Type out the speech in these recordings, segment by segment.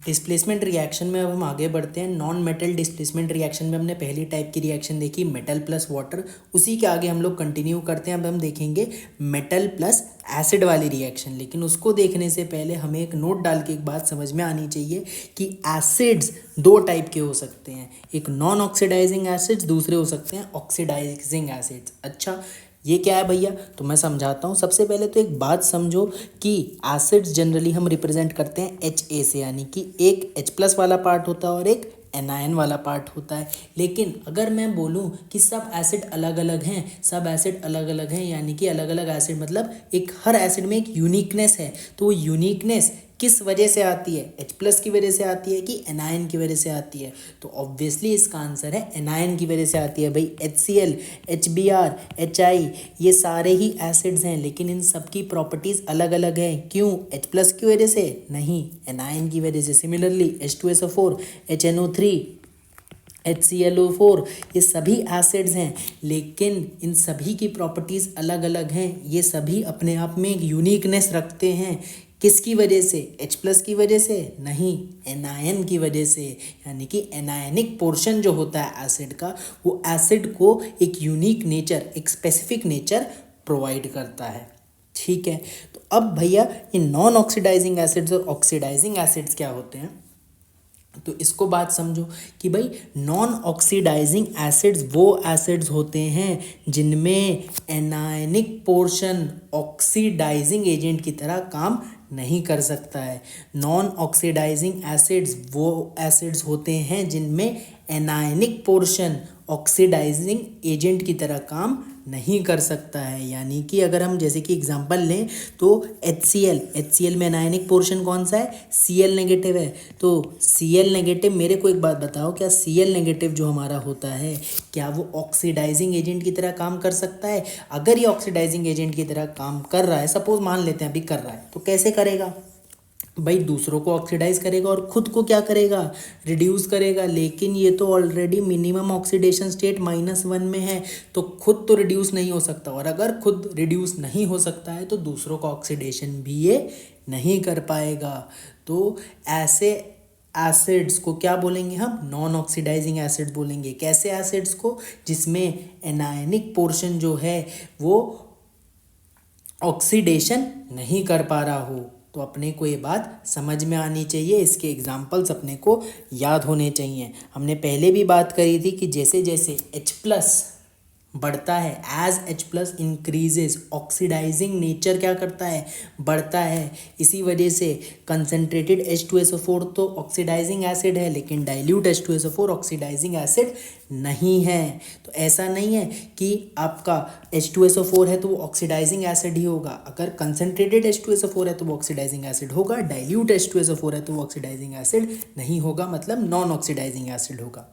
Displacement reaction में अब हम आगे बढ़ते हैं। नॉन मेटल डिस्प्लेसमेंट रिएक्शन में हमने पहली टाइप की रिएक्शन देखी, मेटल प्लस वाटर। उसी के आगे हम लोग कंटिन्यू करते हैं। अब हम देखेंगे मेटल प्लस एसिड वाली रिएक्शन। लेकिन उसको देखने से पहले हमें एक नोट डाल के एक बात समझ में आनी चाहिए कि एसिड्स दो टाइप के हो सकते हैं, एक नॉन ऑक्सीडाइजिंग एसिड्स, दूसरे हो सकते हैं ऑक्सीडाइजिंग एसिड्स। अच्छा, ये क्या है भैया? तो मैं समझाता हूँ। सबसे पहले तो एक बात समझो कि एसिड्स जनरली हम रिप्रेजेंट करते हैं HA से, यानी कि एक H+ वाला पार्ट होता है और एक एनायन वाला पार्ट होता है। लेकिन अगर मैं बोलूँ कि सब एसिड अलग अलग हैं, सब एसिड अलग अलग हैं, यानी कि अलग अलग एसिड मतलब एक हर एसिड में एक यूनिकनेस है, तो वो यूनिकनेस किस वजह से आती है? H+ की वजह से आती है कि एनायन की वजह से आती है? तो ऑब्वियसली इसका आंसर है एनायन की वजह से आती है भाई। HCl, HBr, HI ये सारे ही एसिड्स हैं, लेकिन इन सब की प्रॉपर्टीज़ अलग अलग हैं। क्यों? H+ की वजह से नहीं, एनायन की वजह से। सिमिलरली H2SO4, HNO3, HClO4 ये सभी एसिड्स हैं, लेकिन इन सभी की प्रॉपर्टीज़ अलग अलग हैं। ये सभी अपने आप में एक यूनिकनेस रखते हैं। किसकी वजह से? H+ की वजह से नहीं, एनायन की वजह से। यानी कि एनायनिक पोर्शन जो होता है एसिड का, वो एसिड को एक यूनिक नेचर, एक स्पेसिफिक नेचर प्रोवाइड करता है। ठीक है, तो अब भैया ये नॉन ऑक्सीडाइजिंग एसिड्स और ऑक्सीडाइजिंग एसिड्स क्या होते हैं? तो इसको बात समझो कि भाई नॉन ऑक्सीडाइजिंग एसिड्स वो एसिड्स होते हैं जिनमें एनायनिक पोर्शन ऑक्सीडाइजिंग एजेंट की तरह काम नहीं कर सकता है। नॉन ऑक्सीडाइजिंग एसिड्स वो एसिड्स होते हैं जिनमें एनायनिक पोर्शन ऑक्सीडाइजिंग एजेंट की तरह काम नहीं कर सकता है। यानी कि अगर हम जैसे कि एग्जांपल लें तो HCl में एनायनिक पोर्शन कौन सा है? Cl नेगेटिव है। तो Cl नेगेटिव, मेरे को एक बात बताओ, क्या Cl नेगेटिव जो हमारा होता है, क्या वो ऑक्सीडाइजिंग एजेंट की तरह काम कर सकता है? अगर ये ऑक्सीडाइजिंग एजेंट की तरह काम कर रहा है, सपोज मान लेते हैं अभी कर रहा है, तो कैसे करेगा भाई? दूसरों को ऑक्सीडाइज करेगा और खुद को क्या करेगा? रिड्यूस करेगा। लेकिन ये तो ऑलरेडी मिनिमम ऑक्सीडेशन स्टेट -1 में है, तो खुद तो रिड्यूस नहीं हो सकता, और अगर खुद रिड्यूस नहीं हो सकता है तो दूसरों का ऑक्सीडेशन भी ये नहीं कर पाएगा। तो ऐसे एसिड्स को क्या बोलेंगे हम? नॉन ऑक्सीडाइजिंग एसिड बोलेंगे। कैसे एसिड्स को? जिसमें एनायनिक पोर्शन जो है वो ऑक्सीडेशन नहीं कर पा रहा हो। तो अपने को ये बात समझ में आनी चाहिए, इसके एग्जाम्पल्स अपने को याद होने चाहिए। हमने पहले भी बात करी थी कि जैसे जैसे H+ बढ़ता है, as H+ increases, oxidising nature क्या करता है? बढ़ता है। इसी वजह से कंसनट्रेटेड H2SO4 तो ऑक्सीडाइजिंग एसिड है, लेकिन डाइल्यूट H2SO4 ऑक्सीडाइजिंग एसिड नहीं है। तो ऐसा नहीं है कि आपका H2SO4 है तो वो ऑक्सीडाइजिंग एसिड ही होगा। अगर कंसनट्रेटेड H2SO4 है तो वो ऑक्सीडाइजिंग एसिड होगा, डाइल्यूट H2SO4 है तो वो ऑक्सीडाइजिंग एसिड नहीं होगा, मतलब नॉन ऑक्सीडाइजिंग एसिड होगा।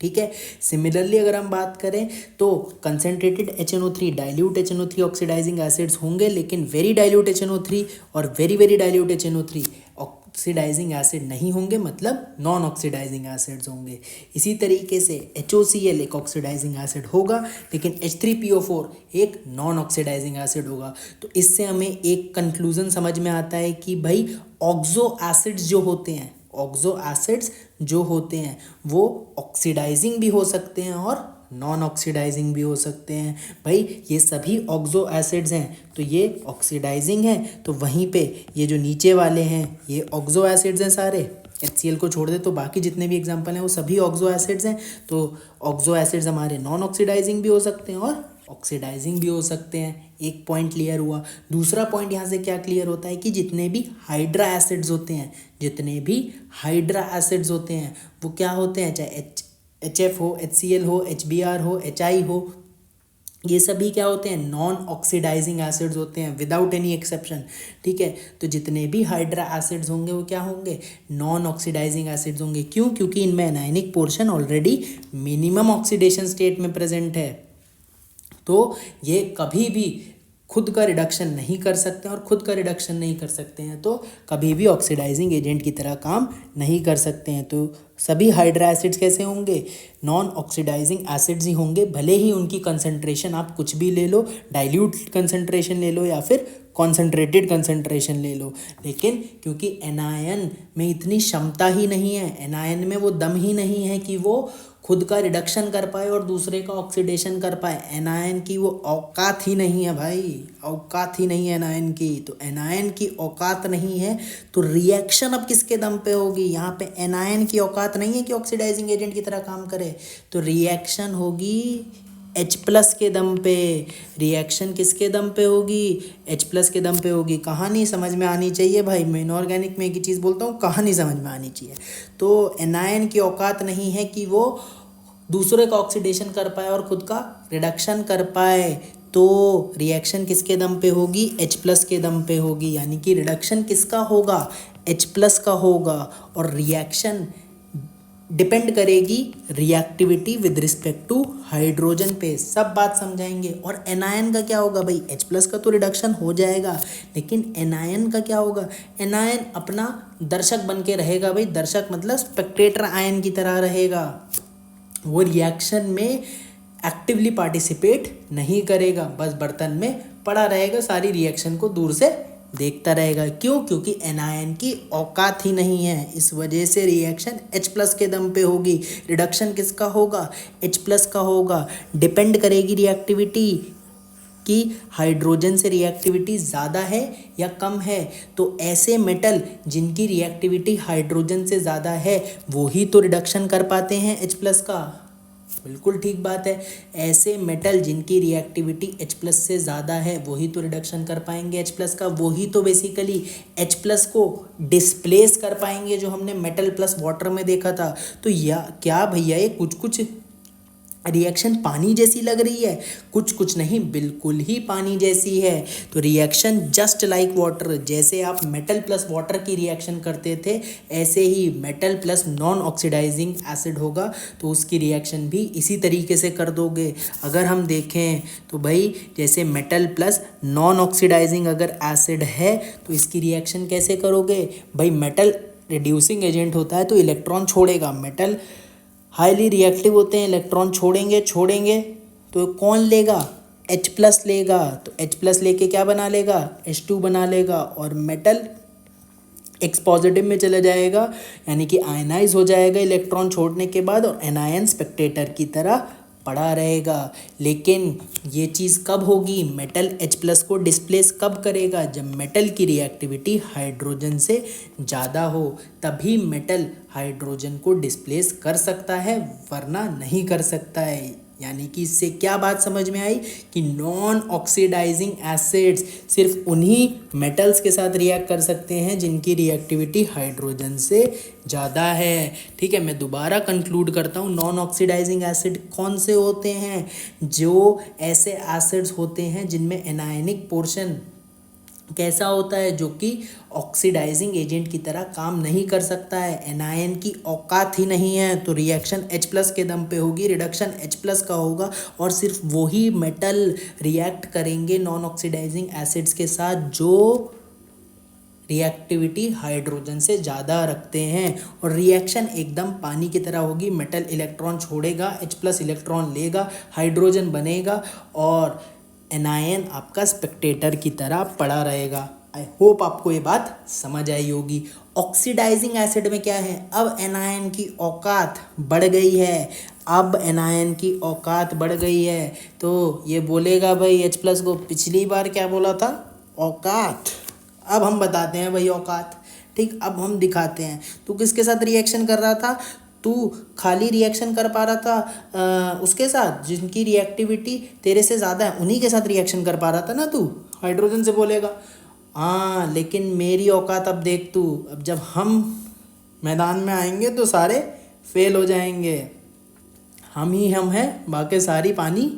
ठीक है। सिमिलरली अगर हम बात करें तो concentrated HNO3, dilute HNO3 oxidising acids होंगे, लेकिन वेरी डाइल्यूट HNO3 और very very dilute HNO3 oxidising acid नहीं होंगे, मतलब नॉन ऑक्सीडाइजिंग एसिड्स होंगे। इसी तरीके से HOCl एक ऑक्सीडाइजिंग एसिड होगा, लेकिन H3PO4 एक नॉन ऑक्सीडाइजिंग एसिड होगा। तो इससे हमें एक कंक्लूजन समझ में आता है कि भाई ऑक्सो एसिड्स जो होते हैं, ऑक्सो एसिड्स जो होते हैं वो ऑक्सीडाइजिंग भी हो सकते हैं और नॉन ऑक्सीडाइजिंग भी हो सकते हैं। भाई ये सभी ऑक्सो एसिड्स हैं, तो ये ऑक्सीडाइजिंग है, तो वहीं पे ये जो नीचे वाले हैं ये ऑक्सो एसिड्स हैं सारे। HCl को छोड़ दे तो बाकी जितने भी एग्जांपल हैं वो सभी ऑक्सो एसिड्स हैं। तो ऑक्सो एसिड्स हमारे नॉन ऑक्सीडाइजिंग भी हो सकते हैं और ऑक्सीडाइजिंग भी हो सकते हैं। एक पॉइंट क्लियर हुआ। दूसरा पॉइंट यहाँ से क्या क्लियर होता है कि जितने भी हाइड्रा एसिड्स होते हैं, जितने भी हाइड्रा एसिड्स होते हैं वो क्या होते हैं, चाहे HF हो, HCl हो, HBr हो, HI हो, ये सभी क्या होते हैं? नॉन ऑक्सीडाइजिंग एसिड्स होते हैं विदाउट एनी एक्सेप्शन। ठीक है, तो जितने भी हाइड्रा एसिड्स होंगे वो क्या होंगे? नॉन ऑक्सीडाइजिंग एसिड्स होंगे। क्यों? क्योंकि इनमें anionic portion already minimum oxidation state में प्रेजेंट है, तो ये कभी भी खुद का रिडक्शन नहीं कर सकते हैं, और खुद का रिडक्शन नहीं कर सकते हैं तो कभी भी ऑक्सीडाइजिंग एजेंट की तरह काम नहीं कर सकते हैं। तो सभी हाइड्रा एसिड्स कैसे होंगे, नॉन ऑक्सीडाइजिंग एसिड्स ही होंगे, भले ही उनकी कंसंट्रेशन आप कुछ भी ले लो, डाइल्यूट कंसंट्रेशन ले लो या फिर कॉन्सेंट्रेटेड कंसंट्रेशन ले लो, लेकिन क्योंकि एनायन में इतनी क्षमता ही नहीं है, एनायन में वो दम ही नहीं है कि वो खुद का रिडक्शन कर पाए और दूसरे का ऑक्सीडेशन कर पाए, एनायन की वो औकात ही नहीं है भाई, औकात ही नहीं है एनायन की। तो एनायन की औकात नहीं है तो रिएक्शन अब किसके दम पे होगी, यहाँ पे एनायन की औकात नहीं है कि ऑक्सीडाइजिंग एजेंट की तरह काम करे, तो रिएक्शन होगी H+ के दम पे। रिएक्शन किसके दम पे होगी, H+ के दम पे होगी। कहानी समझ में आनी चाहिए भाई, मैं इनऑर्गेनिक में एक ही चीज़ बोलता हूँ, कहानी समझ में आनी चाहिए। तो एनायन की औकात नहीं है कि वो दूसरे का ऑक्सीडेशन कर पाए और खुद का रिडक्शन कर पाए, तो रिएक्शन किसके दम पे होगी, H+ के दम पे होगी, यानी कि रिडक्शन किसका होगा, H+ का होगा, और रिएक्शन डिपेंड करेगी reactivity with respect to hydrogen पे। सब बात समझाएंगे। और एनायन का क्या होगा भाई, H+ का तो रिडक्शन हो जाएगा, लेकिन एनायन का क्या होगा, एनायन अपना दर्शक बन के रहेगा भाई, दर्शक मतलब स्पेक्टेटर आयन की तरह रहेगा, वो रिएक्शन में एक्टिवली पार्टिसिपेट नहीं करेगा, बस बर्तन में पड़ा रहेगा, सारी रिएक्शन को दूर से देखता रहेगा। क्यों, क्योंकि एनायन की औकात ही नहीं है, इस वजह से रिएक्शन H+ के दम पे होगी। रिडक्शन किसका होगा, H+ का होगा। डिपेंड करेगी रिएक्टिविटी कि हाइड्रोजन से रिएक्टिविटी ज़्यादा है या कम है, तो ऐसे मेटल जिनकी रिएक्टिविटी हाइड्रोजन से ज़्यादा है वो ही तो रिडक्शन कर पाते हैं H+ का। बिल्कुल ठीक बात है, ऐसे मेटल जिनकी रिएक्टिविटी H+ से ज़्यादा है वही तो रिडक्शन कर पाएंगे H+ का, वही तो बेसिकली H+ को डिस्प्लेस कर पाएंगे, जो हमने मेटल प्लस वाटर में देखा था। तो या क्या भैया ये कुछ कुछ रिएक्शन पानी जैसी लग रही है, कुछ कुछ नहीं, बिल्कुल ही पानी जैसी है। तो रिएक्शन जस्ट लाइक वाटर, जैसे आप मेटल प्लस वाटर की रिएक्शन करते थे ऐसे ही metal plus non oxidising acid होगा, तो उसकी रिएक्शन भी इसी तरीके से कर दोगे। अगर हम देखें तो भाई जैसे मेटल प्लस नॉन ऑक्सीडाइजिंग अगर एसिड है तो इसकी रिएक्शन कैसे करोगे भाई, मेटल रिड्यूसिंग एजेंट होता है तो इलेक्ट्रॉन छोड़ेगा, मेटल हाईली रिएक्टिव होते हैं, इलेक्ट्रॉन छोड़ेंगे तो कौन लेगा, H+ लेगा, तो H+ लेके क्या बना लेगा, H2 बना लेगा, और मेटल X पॉजिटिव में चला जाएगा, यानी कि आयनाइज हो जाएगा इलेक्ट्रॉन छोड़ने के बाद, और एनायन स्पेक्टेटर की तरह पड़ा रहेगा। लेकिन ये चीज़ कब होगी, मेटल H+ को डिस्प्लेस कब करेगा, जब मेटल की रिएक्टिविटी हाइड्रोजन से ज़्यादा हो, तभी मेटल हाइड्रोजन को डिस्प्लेस कर सकता है, वरना नहीं कर सकता है। यानी कि इससे क्या बात समझ में आई कि नॉन ऑक्सीडाइजिंग एसिड्स सिर्फ उन्हीं मेटल्स के साथ रिएक्ट कर सकते हैं जिनकी रिएक्टिविटी हाइड्रोजन से ज़्यादा है। ठीक है, मैं दोबारा कंक्लूड करता हूँ, नॉन ऑक्सीडाइजिंग एसिड कौन से होते हैं, जो ऐसे एसिड्स होते हैं जिनमें एनायनिक पोर्शन कैसा होता है, जो कि ऑक्सीडाइजिंग एजेंट की तरह काम नहीं कर सकता है, एनायन की औकात ही नहीं है, तो रिएक्शन H+ के दम पे होगी, रिडक्शन H+ का होगा, और सिर्फ वही मेटल रिएक्ट करेंगे नॉन ऑक्सीडाइजिंग एसिड्स के साथ जो रिएक्टिविटी हाइड्रोजन से ज़्यादा रखते हैं, और रिएक्शन एकदम पानी की तरह होगी, मेटल इलेक्ट्रॉन छोड़ेगा, H+ इलेक्ट्रॉन लेगा, हाइड्रोजन बनेगा, और एनायन आपका स्पेक्टेटर की तरह पड़ा रहेगा। आई होप आपको ये बात समझ आई होगी। ऑक्सीडाइजिंग एसिड में क्या है, अब एनायन की औकात बढ़ गई है, अब एनायन की औकात बढ़ गई है, तो ये बोलेगा भाई H+ को, पिछली बार क्या बोला था, औकात, अब हम बताते हैं भाई औकात। ठीक, अब हम दिखाते हैं तू किसके साथ रिएक्शन कर रहा था, तू खाली रिएक्शन कर पा रहा था उसके साथ जिनकी रिएक्टिविटी तेरे से ज़्यादा है, उन्हीं के साथ रिएक्शन कर पा रहा था ना तू, हाइड्रोजन से बोलेगा। हाँ, लेकिन मेरी औकात अब देख तू, अब जब हम मैदान में आएंगे तो सारे फेल हो जाएंगे, हम ही हम हैं, बाकी सारी पानी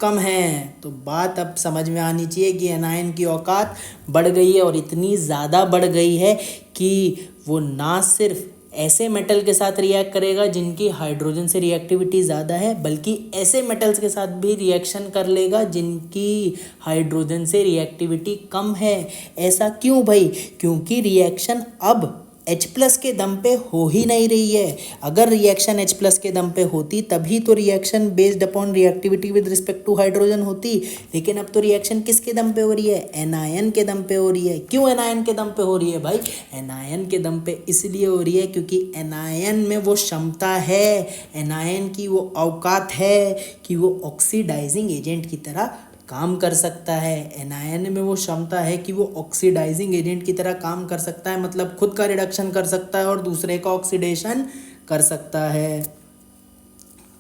कम है। तो बात अब समझ में आनी चाहिए कि एनायन की औकात बढ़ गई है, और इतनी ज़्यादा बढ़ गई है कि वो ना सिर्फ ऐसे मेटल के साथ रिएक्ट करेगा जिनकी हाइड्रोजन से रिएक्टिविटी ज़्यादा है, बल्कि ऐसे मेटल्स के साथ भी रिएक्शन कर लेगा जिनकी हाइड्रोजन से रिएक्टिविटी कम है। ऐसा क्यों भाई, क्योंकि रिएक्शन अब H प्लस के दम पे हो ही नहीं रही है। अगर रिएक्शन H प्लस के दम पे होती तभी तो reaction based upon reactivity with respect to hydrogen होती, लेकिन अब तो रिएक्शन किसके दम पे हो रही है? एनायन के दम पे हो रही है। क्यों एनायन के दम पे हो रही है भाई? एनायन के दम पे इसलिए हो रही है क्योंकि एनायन में वो क्षमता है, एनायन की वो औकात है कि वो ऑक्सीडाइजिंग एजेंट की तरह काम कर सकता है। एनायन में वो क्षमता है कि वो ऑक्सीडाइजिंग एजेंट की तरह काम कर सकता है, मतलब खुद का रिडक्शन कर सकता है और दूसरे का ऑक्सीडेशन कर सकता है।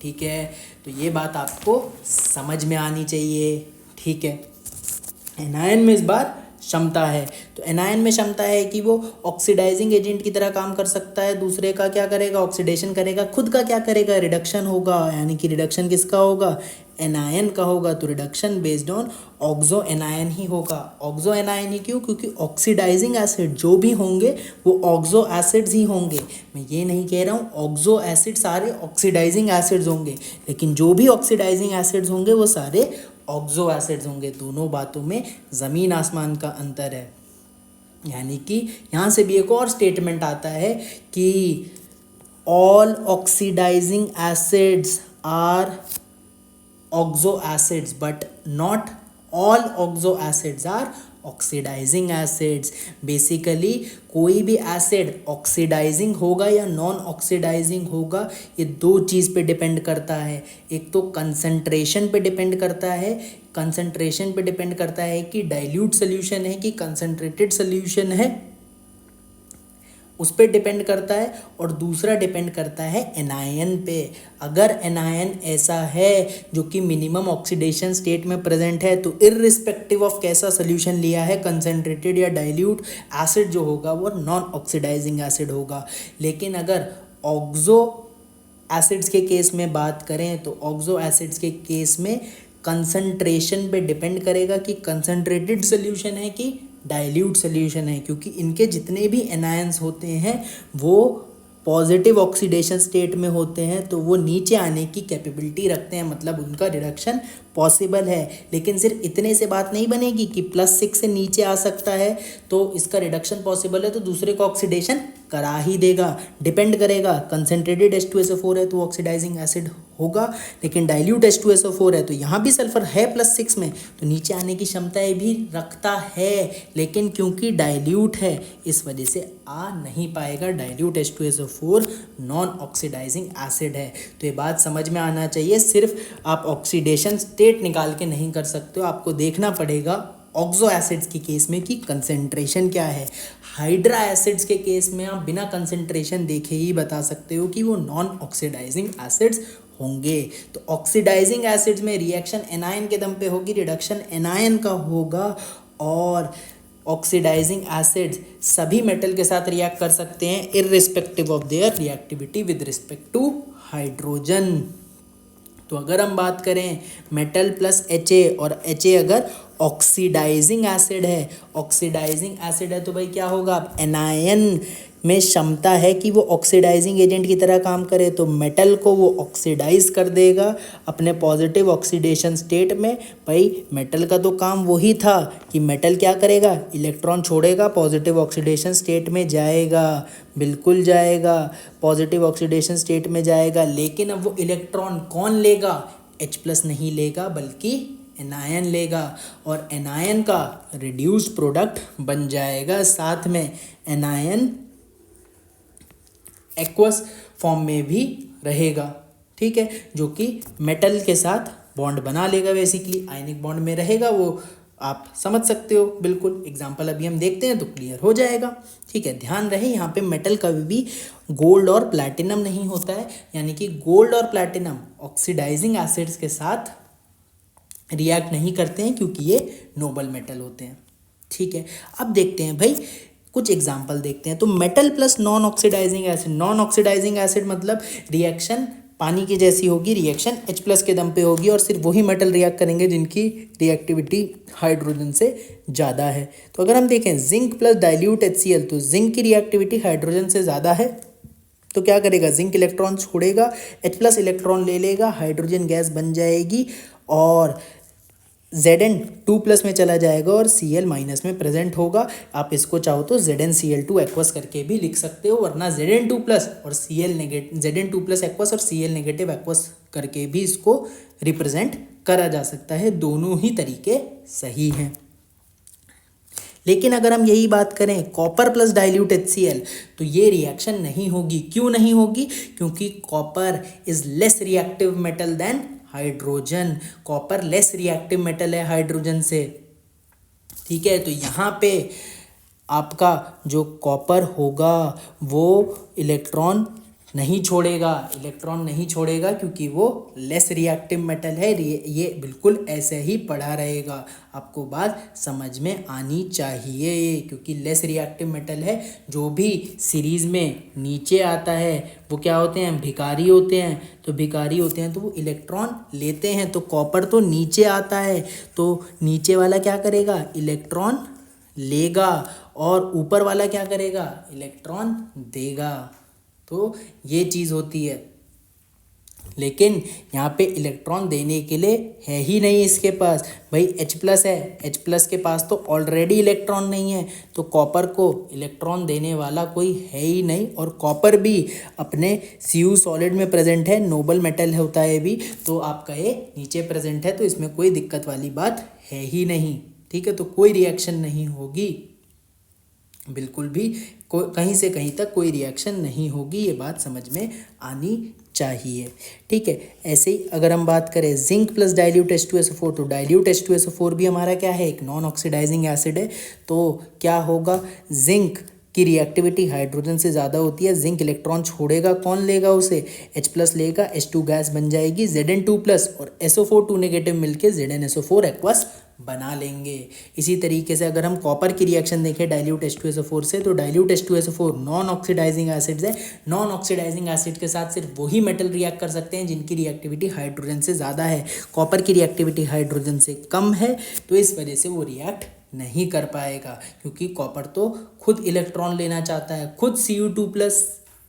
ठीक है, तो ये बात आपको समझ में आनी चाहिए। ठीक है, एनायन में इस बार क्षमता है, तो एनायन में क्षमता है कि वो ऑक्सीडाइजिंग एजेंट की तरह काम कर सकता है, दूसरे का क्या करेगा? ऑक्सीडेशन करेगा, खुद का क्या करेगा? रिडक्शन होगा, यानी कि रिडक्शन किसका होगा? एनायन का होगा, तो reduction based on oxo anion ही होगा। ऑक्सो एनायन ही क्यों? क्योंकि ऑक्सीडाइजिंग एसिड जो भी होंगे वो ऑक्सो एसिड्स ही होंगे। मैं ये नहीं कह रहा हूँ ऑक्सो एसिड सारे ऑक्सीडाइजिंग एसिड्स होंगे, लेकिन जो भी ऑक्सीडाइजिंग एसिड्स होंगे वो सारे ऑक्सो एसिड्स होंगे। दोनों बातों में ज़मीन आसमान का अंतर है। यानी कि यहाँ से भी एक और स्टेटमेंट आता है कि all oxidising acids are oxo acids but not all oxo acids are oxidising acids. Basically कोई भी एसिड ऑक्सीडाइजिंग होगा या नॉन ऑक्सीडाइजिंग होगा, ये दो चीज़ पे डिपेंड करता है। एक तो कंसंट्रेशन पे डिपेंड करता है, कंसंट्रेशन पे डिपेंड करता है कि डाइल्यूट सोल्यूशन है कि कंसंट्रेटेड सोल्यूशन है, उस पर डिपेंड करता है। और दूसरा डिपेंड करता है एनायन पे। अगर एनायन ऐसा है जो कि मिनिमम ऑक्सीडेशन स्टेट में प्रेजेंट है, तो इररिस्पेक्टिव ऑफ कैसा सोल्यूशन लिया है, कंसंट्रेटेड या डाइल्यूट, एसिड जो होगा वो नॉन ऑक्सीडाइजिंग एसिड होगा। लेकिन अगर ऑक्सो एसिड्स के केस में बात करें तो ऑक्सो एसिड्स के केस में कंसंट्रेशन पे डिपेंड करेगा कि कंसंट्रेटेड सोल्यूशन है कि डाइल्यूट सोल्यूशन है, क्योंकि इनके जितने भी एनायंस होते हैं वो पॉजिटिव ऑक्सीडेशन स्टेट में होते हैं, तो वो नीचे आने की कैपेबिलिटी रखते हैं, मतलब उनका रिडक्शन पॉसिबल है। लेकिन सिर्फ इतने से बात नहीं बनेगी कि +6 से नीचे आ सकता है तो इसका रिडक्शन पॉसिबल है, तो दूसरे को ऑक्सीडेशन करा ही देगा। डिपेंड करेगा, कंसनट्रेटेड H2SO4 है तो ऑक्सीडाइजिंग एसिड होगा, लेकिन डाइल्यूट H2SO4 है तो यहाँ भी सल्फर है +6 में, तो नीचे आने की क्षमताएं भी रखता है, लेकिन क्योंकि डाइल्यूट है इस वजह से आ नहीं पाएगा। Dilute H2SO4 non oxidising acid है, तो ये बात समझ में आना चाहिए। सिर्फ आप ऑक्सीडेशन स्टेट निकाल के नहीं कर सकते हो, आपको देखना पड़ेगा ऑक्सो एसिड्स के केस में कि कंसंट्रेशन क्या है। हाइड्रा एसिड्स के केस में आप बिना कंसंट्रेशन देखे ही बता सकते हो कि वो नॉन ऑक्सीडाइजिंग एसिड्स होंगे। तो ऑक्सीडाइजिंग एसिड्स में रिएक्शन एनायन के दम पे होगी, रिडक्शन एनायन का होगा, और ऑक्सीडाइजिंग एसिड्स सभी मेटल के साथ रिएक्ट कर सकते हैं irrespective of their reactivity with respect to hydrogen. तो अगर हम बात करें मेटल प्लस HA, और HA अगर ऑक्सीडाइजिंग एसिड है, ऑक्सीडाइजिंग एसिड है तो भाई क्या होगा? एनायन में क्षमता है कि वो ऑक्सीडाइजिंग एजेंट की तरह काम करे, तो मेटल को वो ऑक्सीडाइज कर देगा अपने पॉजिटिव ऑक्सीडेशन स्टेट में। भाई मेटल का तो काम वही था कि मेटल क्या करेगा? इलेक्ट्रॉन छोड़ेगा, पॉजिटिव ऑक्सीडेशन स्टेट में जाएगा, बिल्कुल जाएगा, पॉजिटिव ऑक्सीडेशन स्टेट में जाएगा। लेकिन अब वो इलेक्ट्रॉन कौन लेगा? H+ नहीं लेगा बल्कि एनायन लेगा, और एनायन का रिड्यूस्ड प्रोडक्ट बन जाएगा। साथ में एनायन एक्वस फॉर्म में भी रहेगा, ठीक है, जो कि मेटल के साथ बॉन्ड बना लेगा, बेसिकली आयनिक बॉन्ड में रहेगा। वो आप समझ सकते हो, बिल्कुल एग्जाम्पल अभी हम देखते हैं तो क्लियर हो जाएगा। ठीक है, ध्यान रहे यहाँ पे मेटल कभी भी गोल्ड और प्लैटिनम नहीं होता है, यानी कि गोल्ड और प्लैटिनम ऑक्सीडाइजिंग एसिड्स के साथ रिएक्ट नहीं करते हैं क्योंकि ये नोबल मेटल होते हैं। ठीक है, अब देखते हैं भाई कुछ एग्जाम्पल देखते हैं। तो metal plus non oxidising acid, non oxidising acid मतलब रिएक्शन पानी की जैसी होगी, रिएक्शन H+ के दम पे होगी, और सिर्फ वही मेटल रिएक्ट करेंगे जिनकी रिएक्टिविटी हाइड्रोजन से ज़्यादा है। तो अगर हम देखें जिंक प्लस डाइल्यूट HCl, तो जिंक की रिएक्टिविटी हाइड्रोजन से ज़्यादा है, तो क्या करेगा? जिंक इलेक्ट्रॉन छोड़ेगा, H+ इलेक्ट्रॉन ले लेगा, हाइड्रोजन गैस बन जाएगी, और Zn2+ में चला जाएगा और Cl माइनस में प्रेजेंट होगा। आप इसको चाहो तो ZnCl2 एक्वस करके भी लिख सकते हो, वरना Zn2+ और Cl नेगेटिव, Zn2+ एक्वस और Cl नेगेटिव एक्वस करके भी इसको रिप्रेजेंट करा जा सकता है। दोनों ही तरीके सही हैं। लेकिन अगर हम यही बात करें कॉपर प्लस डाइल्यूट HCl, तो ये रिएक्शन नहीं होगी। क्यों नहीं होगी? क्योंकि copper is less reactive metal than hydrogen. Copper less reactive metal है हाइड्रोजन से। ठीक है, तो यहाँ पे आपका जो कॉपर होगा वो इलेक्ट्रॉन नहीं छोड़ेगा क्योंकि वो लेस रिएक्टिव मेटल है। ये बिल्कुल ऐसे ही पढ़ा रहेगा, आपको बात समझ में आनी चाहिए। क्योंकि लेस रिएक्टिव मेटल है, जो भी सीरीज में नीचे आता है वो क्या होते हैं? भिखारी होते हैं। तो भिखारी होते हैं तो वो इलेक्ट्रॉन लेते हैं। तो कॉपर तो नीचे आता है, तो नीचे वाला क्या करेगा? इलेक्ट्रॉन लेगा, और ऊपर वाला क्या करेगा? इलेक्ट्रॉन देगा। तो ये चीज़ होती है। लेकिन यहाँ पे इलेक्ट्रॉन देने के लिए है ही नहीं इसके पास। भाई H+ है, H+ के पास तो ऑलरेडी इलेक्ट्रॉन नहीं है, तो कॉपर को इलेक्ट्रॉन देने वाला कोई है ही नहीं। और कॉपर भी अपने Cu सॉलिड में प्रेजेंट है, नोबल मेटल होता है भी, तो आपका ये नीचे प्रेजेंट है, तो इसमें कोई दिक्कत वाली बात है ही नहीं। ठीक है, तो कोई रिएक्शन नहीं होगी, बिल्कुल भी कहीं से कहीं तक कोई रिएक्शन नहीं होगी। ये बात समझ में आनी चाहिए। ठीक है, ऐसे ही अगर हम बात करें जिंक प्लस डाइल्यूट H2SO4, तो डाइल्यूट H2SO4 भी हमारा क्या है? एक नॉन ऑक्सीडाइजिंग एसिड है। तो क्या होगा? जिंक की रिएक्टिविटी हाइड्रोजन से ज़्यादा होती है। जिंक इलेक्ट्रॉन छोड़ेगा, कौन लेगा उसे? H+ लेगा, H2 गैस बन जाएगी, Zn2+ और SO4 2 नेगेटिव मिलके ZnSO4 एक्वस बना लेंगे। इसी तरीके से अगर हम कॉपर की रिएक्शन देखें डाइल्यूट H2SO4 से, तो dilute H2SO4 non oxidising acids है। नॉन ऑक्सीडाइजिंग एसिड के साथ सिर्फ वही मेटल रिएक्ट कर सकते हैं जिनकी रिएक्टिविटी हाइड्रोजन से ज़्यादा है। कॉपर की रिएक्टिविटी हाइड्रोजन से कम है, तो इस वजह से वो रिएक्ट नहीं कर पाएगा, क्योंकि कॉपर तो खुद इलेक्ट्रॉन लेना चाहता है, खुद Cu2+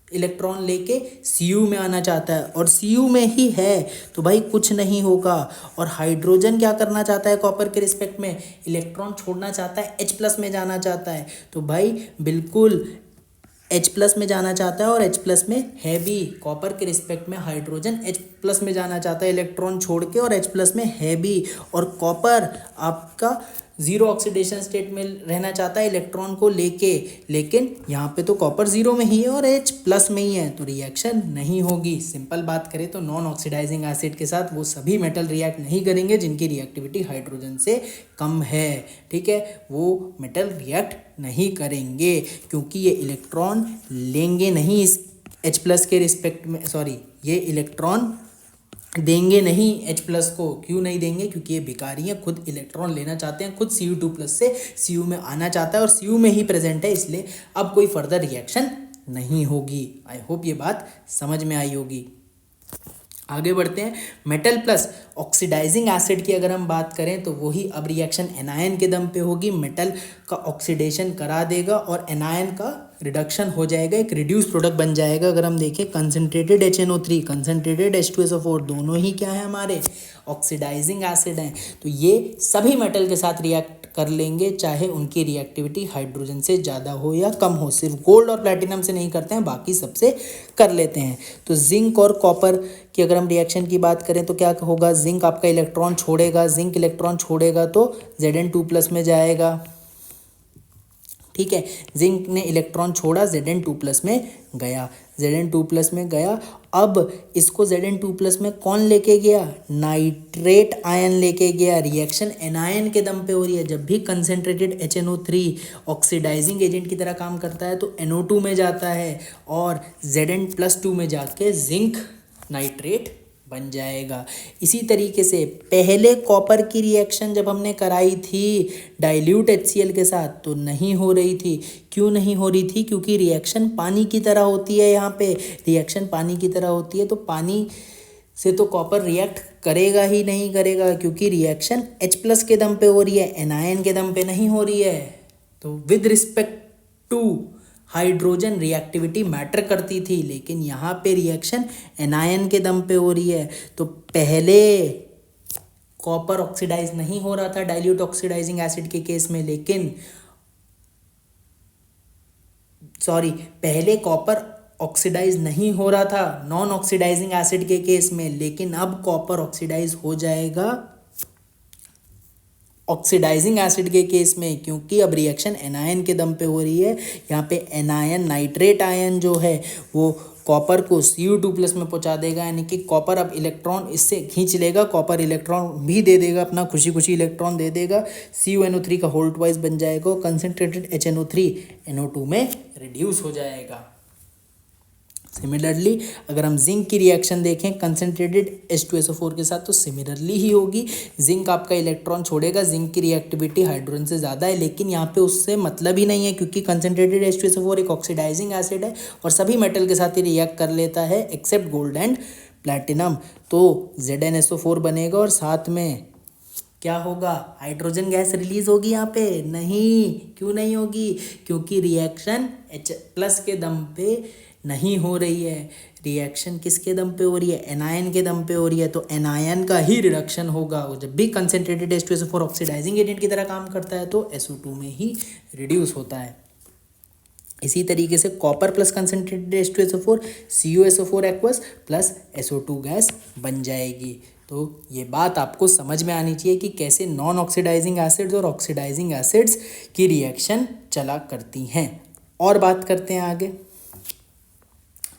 इलेक्ट्रॉन लेके Cu में आना चाहता है, और Cu में ही है, तो भाई कुछ नहीं होगा। और हाइड्रोजन क्या करना चाहता है? कॉपर के रिस्पेक्ट में इलेक्ट्रॉन छोड़ना चाहता है, H+ में जाना चाहता है। तो भाई बिल्कुल H+ में जाना चाहता है, और H+ में है भी। कॉपर के रिस्पेक्ट में हाइड्रोजन H+ में जाना चाहता है इलेक्ट्रॉन छोड़ के, और H+ में है भी। और कॉपर आपका जीरो ऑक्सीडेशन स्टेट में रहना चाहता है इलेक्ट्रॉन को लेके, लेकिन यहाँ पे तो कॉपर जीरो में ही है और H+ में ही है, तो रिएक्शन नहीं होगी। सिंपल बात करें तो नॉन ऑक्सीडाइजिंग एसिड के साथ वो सभी मेटल रिएक्ट नहीं करेंगे जिनकी रिएक्टिविटी हाइड्रोजन से कम है। ठीक है, वो मेटल रिएक्ट नहीं करेंगे, क्योंकि ये इलेक्ट्रॉन लेंगे नहीं इस H+ के रिस्पेक्ट में, सॉरी, ये इलेक्ट्रॉन देंगे नहीं H+ को। क्यों नहीं देंगे? क्योंकि ये भिखारी हैं, खुद इलेक्ट्रॉन लेना चाहते हैं, खुद Cu2+ से Cu में आना चाहता है, और Cu में ही प्रेजेंट है, इसलिए अब कोई फर्दर रिएक्शन नहीं होगी। आई होप ये बात समझ में आई होगी। आगे बढ़ते हैं। मेटल प्लस ऑक्सीडाइजिंग एसिड की अगर हम बात करें, तो वही अब रिएक्शन एनायन के दम पे होगी। मेटल का ऑक्सीडेशन करा देगा और एनायन का रिडक्शन हो जाएगा, एक रिड्यूस प्रोडक्ट बन जाएगा। अगर हम देखें कंसनट्रेटेड HNO3, कंसनट्रेटेड H2SO4, दोनों ही क्या है? हमारे ऑक्सीडाइजिंग एसिड हैं। तो ये सभी मेटल के साथ रिएक्ट कर लेंगे, चाहे उनकी रिएक्टिविटी हाइड्रोजन से ज़्यादा हो या कम हो। सिर्फ गोल्ड और प्लैटिनम से नहीं करते हैं, बाकी सबसे कर लेते हैं। तो जिंक और कॉपर की अगर हम रिएक्शन की बात करें तो क्या होगा? जिंक आपका इलेक्ट्रॉन छोड़ेगा, जिंक इलेक्ट्रॉन छोड़ेगा तो Zn2+ में जाएगा। ठीक है, जिंक ने इलेक्ट्रॉन छोड़ा, Zn2+ में गया, Zn2+ में गया। अब इसको Zn2+ में कौन लेके गया? नाइट्रेट आयन लेके गया। रिएक्शन एनायन के दम पे हो रही है। जब भी कंसनट्रेटेड HNO3 ऑक्सीडाइजिंग एजेंट की तरह काम करता है तो NO2 में जाता है, और Zn+2 में जाके जिंक नाइट्रेट बन जाएगा। इसी तरीके से पहले कॉपर की रिएक्शन जब हमने कराई थी डाइल्यूट HCl के साथ, तो नहीं हो रही थी। क्यों नहीं हो रही थी? क्योंकि रिएक्शन पानी की तरह होती है। यहाँ पे रिएक्शन पानी की तरह होती है, तो पानी से तो कॉपर रिएक्ट करेगा ही नहीं करेगा, क्योंकि रिएक्शन H+ के दम पे हो रही है, एनायन के दम पे नहीं हो रही है। तो with respect to hydrogen reactivity matter करती थी, लेकिन यहाँ पे रिएक्शन एनायन के दम पे हो रही है। तो पहले कॉपर ऑक्सीडाइज नहीं हो रहा था डाइल्यूट ऑक्सीडाइजिंग एसिड के केस में, लेकिन सॉरी, पहले कॉपर ऑक्सीडाइज नहीं हो रहा था नॉन ऑक्सीडाइजिंग एसिड के केस में, लेकिन अब कॉपर ऑक्सीडाइज हो जाएगा ऑक्सीडाइजिंग एसिड के केस में, क्योंकि अब रिएक्शन एनायन के दम पे हो रही है। यहाँ पे एनायन नाइट्रेट आयन जो है वो कॉपर को Cu2+ में पहुंचा देगा, यानी कि कॉपर अब इलेक्ट्रॉन इससे खींच लेगा, कॉपर इलेक्ट्रॉन भी दे देगा, अपना खुशी खुशी इलेक्ट्रॉन दे देगा, CuNO3 का होल्ड वाइज बन जाएगा, कंसनट्रेटेड HNO3 NO2 में रिड्यूस हो जाएगा। सिमिलरली अगर हम जिंक की रिएक्शन देखें कंसनट्रेटेड H2SO4 के साथ, तो सिमिलरली ही होगी। जिंक आपका इलेक्ट्रॉन छोड़ेगा, जिंक की रिएक्टिविटी हाइड्रोजन से ज़्यादा है, लेकिन यहाँ पे उससे मतलब ही नहीं है, क्योंकि कंसनट्रेटेड H2SO4 एक ऑक्सीडाइजिंग एसिड है और सभी मेटल के साथ ही रिएक्ट कर लेता है एक्सेप्ट गोल्ड एंड प्लैटिनम। तो ZnSO4 बनेगा और साथ में क्या होगा, हाइड्रोजन गैस रिलीज होगी यहाँ पे? नहीं। क्यों नहीं होगी? क्योंकि रिएक्शन H+ के दम पे नहीं हो रही है, रिएक्शन किसके दम पे हो रही है? एनायन के दम पे हो रही है। तो एनायन का ही रिडक्शन होगा, जब भी कंसनट्रेटेड H2SO4 ऑक्सीडाइजिंग एजेंट की तरह काम करता है तो SO2 में ही रिड्यूस होता है। इसी तरीके से copper plus concentrated H2SO4 CuSO4 aqueous plus SO2 gas बन जाएगी। तो ये बात आपको समझ में आनी चाहिए कि कैसे नॉन ऑक्सीडाइजिंग एसिड्स और ऑक्सीडाइजिंग एसिड्स की रिएक्शन चला करती हैं। और बात करते हैं आगे।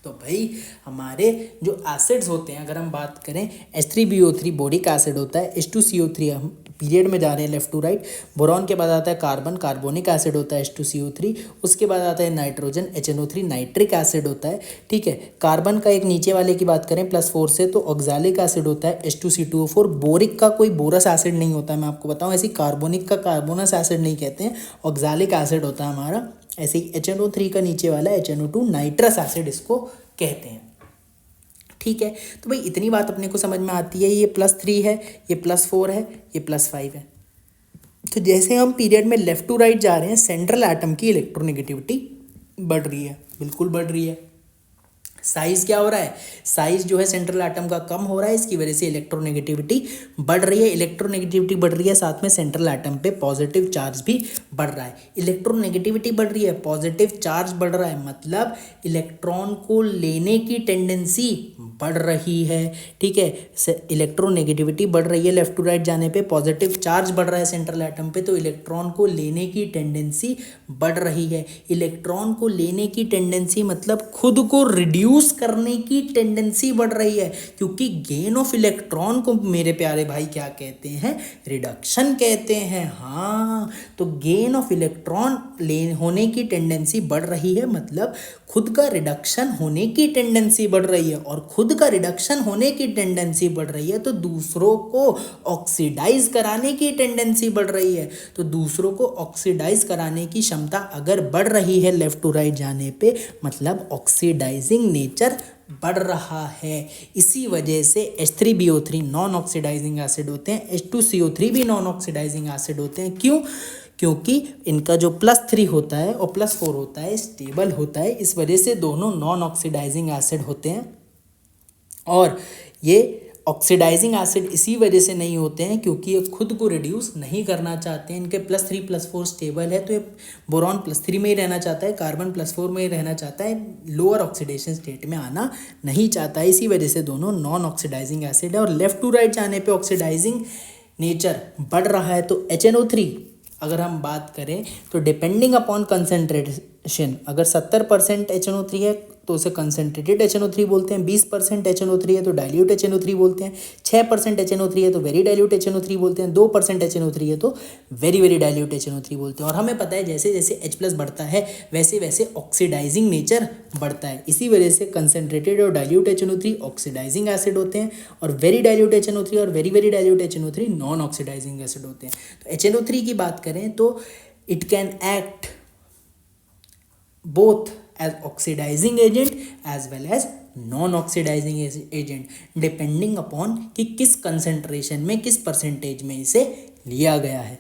तो भाई हमारे जो एसिड्स होते हैं, अगर हम बात करें H3BO3 बोरिक एसिड होता है, H2CO3, हम पीरियड में जा रहे हैं लेफ्ट टू राइट। बोरॉन के बाद आता है कार्बन, कार्बोनिक एसिड होता है H2CO3। उसके बाद आता है नाइट्रोजन, HNO3 नाइट्रिक एसिड होता है। ठीक है, कार्बन का एक नीचे वाले की बात करें +4 से, तो ऑक्सैलिक एसिड होता है H2C2O4। बोरिक का कोई बोरस एसिड नहीं होता है, मैं आपको बताऊँ। ऐसे कार्बोनिक का कार्बोनस एसिड नहीं कहते हैं, ऑक्सैलिक एसिड होता है हमारा। ऐसे ही HNO3 का नीचे वाला HNO2 नाइट्रस एसिड इसको कहते हैं। ठीक है, तो भाई इतनी बात अपने को समझ में आती है। ये +3 है, ये +4 है, ये +5 है। तो जैसे हम पीरियड में लेफ्ट टू राइट जा रहे हैं, सेंट्रल एटम की इलेक्ट्रोनेगेटिविटी बढ़ रही है, बिल्कुल बढ़ रही है। साइज क्या हो रहा है? साइज जो है सेंट्रल एटम का कम हो रहा है, इसकी वजह से इलेक्ट्रोनेगेटिविटी बढ़ रही है। इलेक्ट्रोनेगेटिविटी बढ़ रही है, साथ में सेंट्रल एटम पे पॉजिटिव चार्ज भी बढ़ रहा है। इलेक्ट्रोनेगेटिविटी बढ़ रही है, पॉजिटिव चार्ज बढ़ रहा है, मतलब इलेक्ट्रॉन को लेने की टेंडेंसी बढ़ रही है। ठीक है, इलेक्ट्रोनेगेटिविटी बढ़ रही है, लेफ्ट टू राइट जाने पे पॉजिटिव चार्ज बढ़ रहा है सेंट्रल एटम पे, तो इलेक्ट्रॉन को लेने की टेंडेंसी बढ़ रही है। इलेक्ट्रॉन को लेने की टेंडेंसी मतलब खुद को रिड्यूस करने की टेंडेंसी बढ़ रही है, क्योंकि गेन ऑफ इलेक्ट्रॉन को मेरे प्यारे भाई क्या कहते हैं? रिडक्शन कहते हैं। हाँ, तो गेन ऑफ इलेक्ट्रॉन होने की टेंडेंसी बढ़ रही है, मतलब खुद का रिडक्शन होने की टेंडेंसी बढ़ रही है। और खुद का रिडक्शन होने की टेंडेंसी बढ़ रही है तो दूसरों को ऑक्सीडाइज कराने की टेंडेंसी बढ़ रही है। तो दूसरों को ऑक्सीडाइज कराने की क्षमता अगर बढ़ रही है लेफ्ट टू राइट जाने पे, मतलब ऑक्सीडाइजिंग नेचर बढ़ रहा है। इसी वजह से H3BO3 नॉन ऑक्सीडाइजिंग एसिड होते हैं, H2CO3 भी नॉन ऑक्सीडाइजिंग एसिड होते हैं। क्यों? क्योंकि इनका जो +3 होता है और +4 होता है स्टेबल होता है, इस वजह से दोनों नॉन ऑक्सीडाइजिंग एसिड होते हैं। और ये ऑक्सीडाइजिंग एसिड इसी वजह से नहीं होते हैं क्योंकि ये खुद को रिड्यूस नहीं करना चाहते हैं। इनके +3 +4 स्टेबल है, तो ये बोरॉन +3 में ही रहना चाहता है, कार्बन +4 में ही रहना चाहता है, लोअर ऑक्सीडेशन स्टेट में आना नहीं चाहता है। इसी वजह से दोनों नॉन ऑक्सीडाइजिंग एसिड है। और लेफ्ट टू राइट जाने पे ऑक्सीडाइजिंग नेचर बढ़ रहा है, तो HNO3 अगर हम बात करें तो डिपेंडिंग अपॉन कंसनट्रेशन, अगर 70% HNO3 है तो उसे कंसनट्रेटेड HNO3 बोलते हैं, 20% HNO3 है तो डाइल्यूट HNO3 बोलते हैं, 6% HNO3 है तो वेरी डाइल्यूट HNO3 बोलते हैं, 2% HNO3 है तो वेरी वेरी डाइल्यूट HNO3 बोलते हैं। और हमें पता है जैसे जैसे H+ बढ़ता है वैसे वैसे ऑक्सीडाइजिंग नेचर बढ़ता है। इसी वजह से कंसनट्रेटेड और डाइल्यूट HNO3 ऑक्सीडाइजिंग एसिड होते हैं और वेरी डाइल्यूट HNO3 और very very dilute HNO3 non oxidising acid होते हैं। तो HNO3 की बात करें तो it can act both as oxidizing agent as well as non oxidizing agent, depending upon कि किस कंसंट्रेशन में किस परसेंटेज में इसे लिया गया है।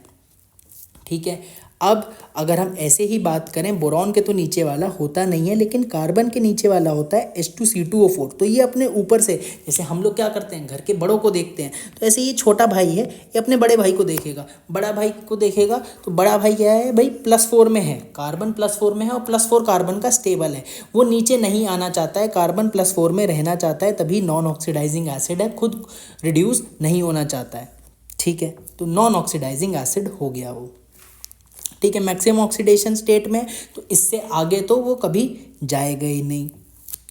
ठीक है, अब अगर हम ऐसे ही बात करें, बोरॉन के तो नीचे वाला होता नहीं है, लेकिन कार्बन के नीचे वाला होता है H2C2O4। तो ये अपने ऊपर से, जैसे हम लोग क्या करते हैं, घर के बड़ों को देखते हैं, तो ऐसे ये छोटा भाई है, ये अपने बड़े भाई को देखेगा, बड़ा भाई को देखेगा, तो बड़ा भाई क्या है भाई, +4 में है, कार्बन +4 में है, और +4 कार्बन का स्टेबल है, वो नीचे नहीं आना चाहता है, कार्बन +4 में रहना चाहता है, तभी नॉन ऑक्सीडाइजिंग एसिड है, खुद रिड्यूस नहीं होना चाहता है। ठीक है, तो नॉन ऑक्सीडाइजिंग एसिड हो गया वो। ठीक है, मैक्सिमम ऑक्सीडेशन स्टेट में, तो इससे आगे तो वो कभी जाएगा ही नहीं।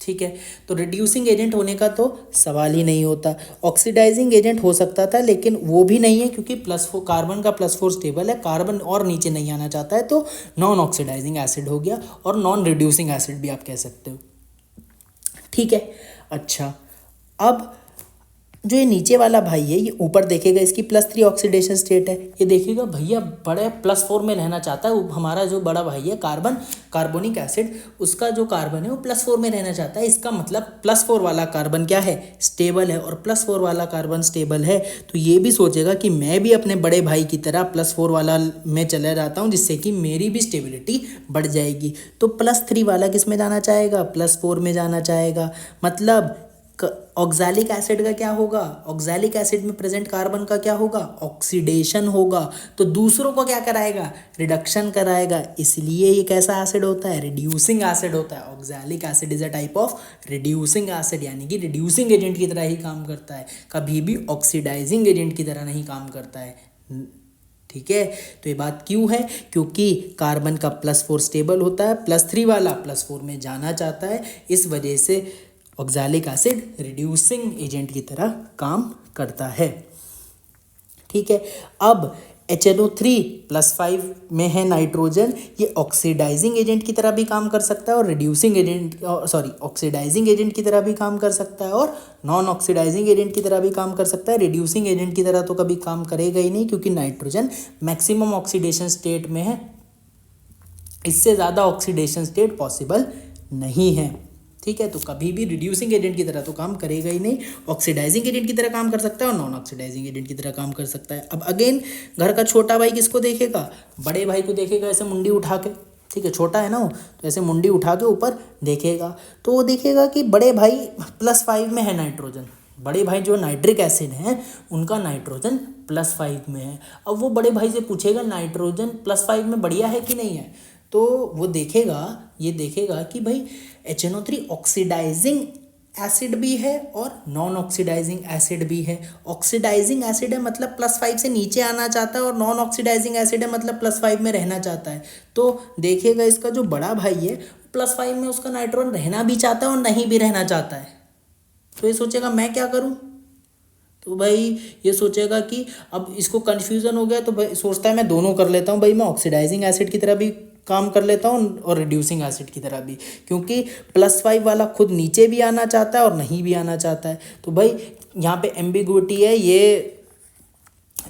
ठीक है, तो रिड्यूसिंग एजेंट होने का तो सवाल ही नहीं होता। ऑक्सीडाइजिंग एजेंट हो सकता था, लेकिन वो भी नहीं है, क्योंकि +4 कार्बन का +4 स्टेबल है, कार्बन और नीचे नहीं आना चाहता है, तो नॉन ऑक्सीडाइजिंग एसिड हो गया, और नॉन रिड्यूसिंग एसिड भी आप कह सकते हो। ठीक है, अच्छा, अब जो ये नीचे वाला भाई है, ये ऊपर देखेगा, इसकी +3 ऑक्सीडेशन स्टेट है, ये देखेगा भैया बड़े +4 में रहना चाहता है, हमारा जो बड़ा भाई है कार्बन, कार्बोनिक एसिड, उसका जो कार्बन है वो +4 में रहना चाहता है, इसका मतलब +4 वाला कार्बन क्या है, स्टेबल है, और +4 वाला कार्बन स्टेबल है, तो ये भी सोचेगा कि मैं भी अपने बड़े भाई की तरह +4 वाला में चला जाता हूँ, जिससे कि मेरी भी स्टेबिलिटी बढ़ जाएगी। तो +3 वाला किस में जाना चाहेगा, +4 में जाना चाहेगा, मतलब ऑक्सैलिक एसिड का क्या होगा, ऑक्सैलिक एसिड में प्रेजेंट कार्बन का क्या होगा, ऑक्सीडेशन होगा, तो दूसरों को क्या कराएगा, रिडक्शन कराएगा, इसलिए ये कैसा एसिड होता है, रिड्यूसिंग एसिड होता है। Oxalic acid is a type of reducing acid, यानी कि रिड्यूसिंग एजेंट की तरह ही काम करता है, कभी भी ऑक्सीडाइजिंग एजेंट की तरह नहीं काम करता है। ठीक है, तो ये बात क्यों है, क्योंकि कार्बन का +4 स्टेबल होता है, +3 वाला +4 में जाना चाहता है, इस वजह से ऑक्सैलिक एसिड रिड्यूसिंग एजेंट की तरह काम करता है। ठीक है, अब HNO3 +5 में है नाइट्रोजन, ये ऑक्सीडाइजिंग एजेंट की तरह भी काम कर सकता है, और रिड्यूसिंग एजेंट ऑक्सीडाइजिंग एजेंट की तरह भी काम कर सकता है, और नॉन ऑक्सीडाइजिंग एजेंट की तरह भी काम कर सकता है। रिड्यूसिंग एजेंट की तरह तो कभी काम करेगा ही नहीं, क्योंकि नाइट्रोजन मैक्सिमम ऑक्सीडेशन स्टेट में है, इससे ज़्यादा ऑक्सीडेशन स्टेट पॉसिबल नहीं है। ठीक है, तो कभी भी रिड्यूसिंग एजेंट की तरह तो काम करेगा ही नहीं, ऑक्सीडाइजिंग एजेंट की तरह काम कर सकता है, और नॉन ऑक्सीडाइजिंग एजेंट की तरह काम कर सकता है। अब अगेन घर का छोटा भाई किसको देखेगा, बड़े भाई को देखेगा, ऐसे मुंडी उठा के। ठीक है, छोटा है ना वो, तो ऐसे मुंडी उठा के ऊपर देखेगा, तो वो देखेगा कि बड़े भाई +5 में है नाइट्रोजन, बड़े भाई जो नाइट्रिक एसिड हैं उनका नाइट्रोजन +5 में है। अब वो बड़े भाई से पूछेगा नाइट्रोजन +5 में बढ़िया है कि नहीं है, तो वो देखेगा, ये देखेगा कि भाई HNO3 ऑक्सीडाइजिंग एसिड भी है और नॉन ऑक्सीडाइजिंग एसिड भी है। ऑक्सीडाइजिंग एसिड है मतलब +5 से नीचे आना चाहता है, और नॉन ऑक्सीडाइजिंग एसिड है मतलब +5 में रहना चाहता है। तो देखेगा इसका जो बड़ा भाई है +5 में उसका नाइट्रोजन रहना भी चाहता है और नहीं भी रहना चाहता है, तो ये सोचेगा मैं क्या करूं, तो भाई ये सोचेगा कि अब इसको कन्फ्यूज़न हो गया, तो भाई सोचता है मैं दोनों कर लेता हूँ, भाई मैं ऑक्सीडाइजिंग एसिड की तरह भी काम कर लेता हूँ और रिड्यूसिंग एसिड की तरह भी, क्योंकि +5 वाला खुद नीचे भी आना चाहता है और नहीं भी आना चाहता है। तो भाई यहाँ पे एम्बिगुइटी है, ये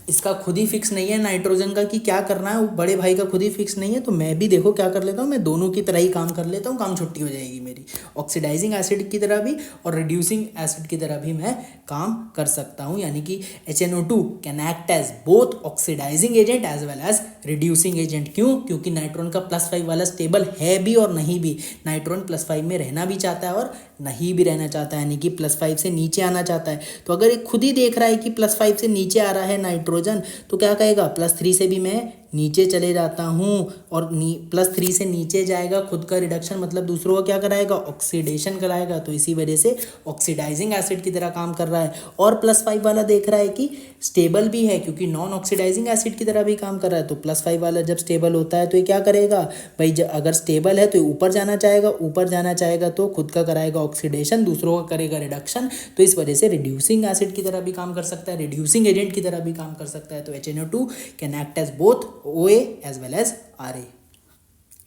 इसका खुद ही फिक्स नहीं है नाइट्रोजन का कि क्या करना है, वो बड़े भाई का खुद ही फिक्स नहीं है, तो मैं भी देखो क्या कर लेता हूँ, मैं दोनों की तरह ही काम कर लेता हूँ, काम छुट्टी हो जाएगी मेरी, ऑक्सीडाइजिंग एसिड की तरह भी और रिड्यूसिंग एसिड की तरह भी मैं काम कर सकता हूँ। यानी कि HNO2 can act as both oxidizing agent as well as reducing agent. क्यों, क्योंकि नाइट्रोजन का +5 वाला स्टेबल है भी और नहीं भी, नाइट्रोजन +5 में रहना भी चाहता है और नहीं भी रहना चाहता है, यानी कि +5 से नीचे आना चाहता है। तो अगर ये खुद ही देख रहा है कि +5 से नीचे आ रहा है नाइट्रोजन, तो क्या कहेगा, +3 से भी मैं नीचे चले जाता हूँ, और +3 से नीचे जाएगा, खुद का रिडक्शन मतलब दूसरों का क्या कराएगा, ऑक्सीडेशन कराएगा। तो इसी वजह से ऑक्सीडाइजिंग एसिड की तरह काम कर रहा है। और +5 वाला देख रहा है कि स्टेबल भी है, क्योंकि नॉन ऑक्सीडाइजिंग एसिड की तरह भी काम कर रहा है। तो +5 वाला जब स्टेबल होता है तो ये क्या करेगा भाई, अगर स्टेबल है तो ये ऊपर जाना चाहेगा, ऊपर जाना चाहेगा तो खुद का कराएगा ऑक्सीडेशन, दूसरों का करेगा रिडक्शन। तो इस वजह से रिड्यूसिंग एसिड की तरह भी काम कर सकता है, रिड्यूसिंग एजेंट की तरह भी काम कर सकता है। तो HNO2 can act as both OA as well as RA।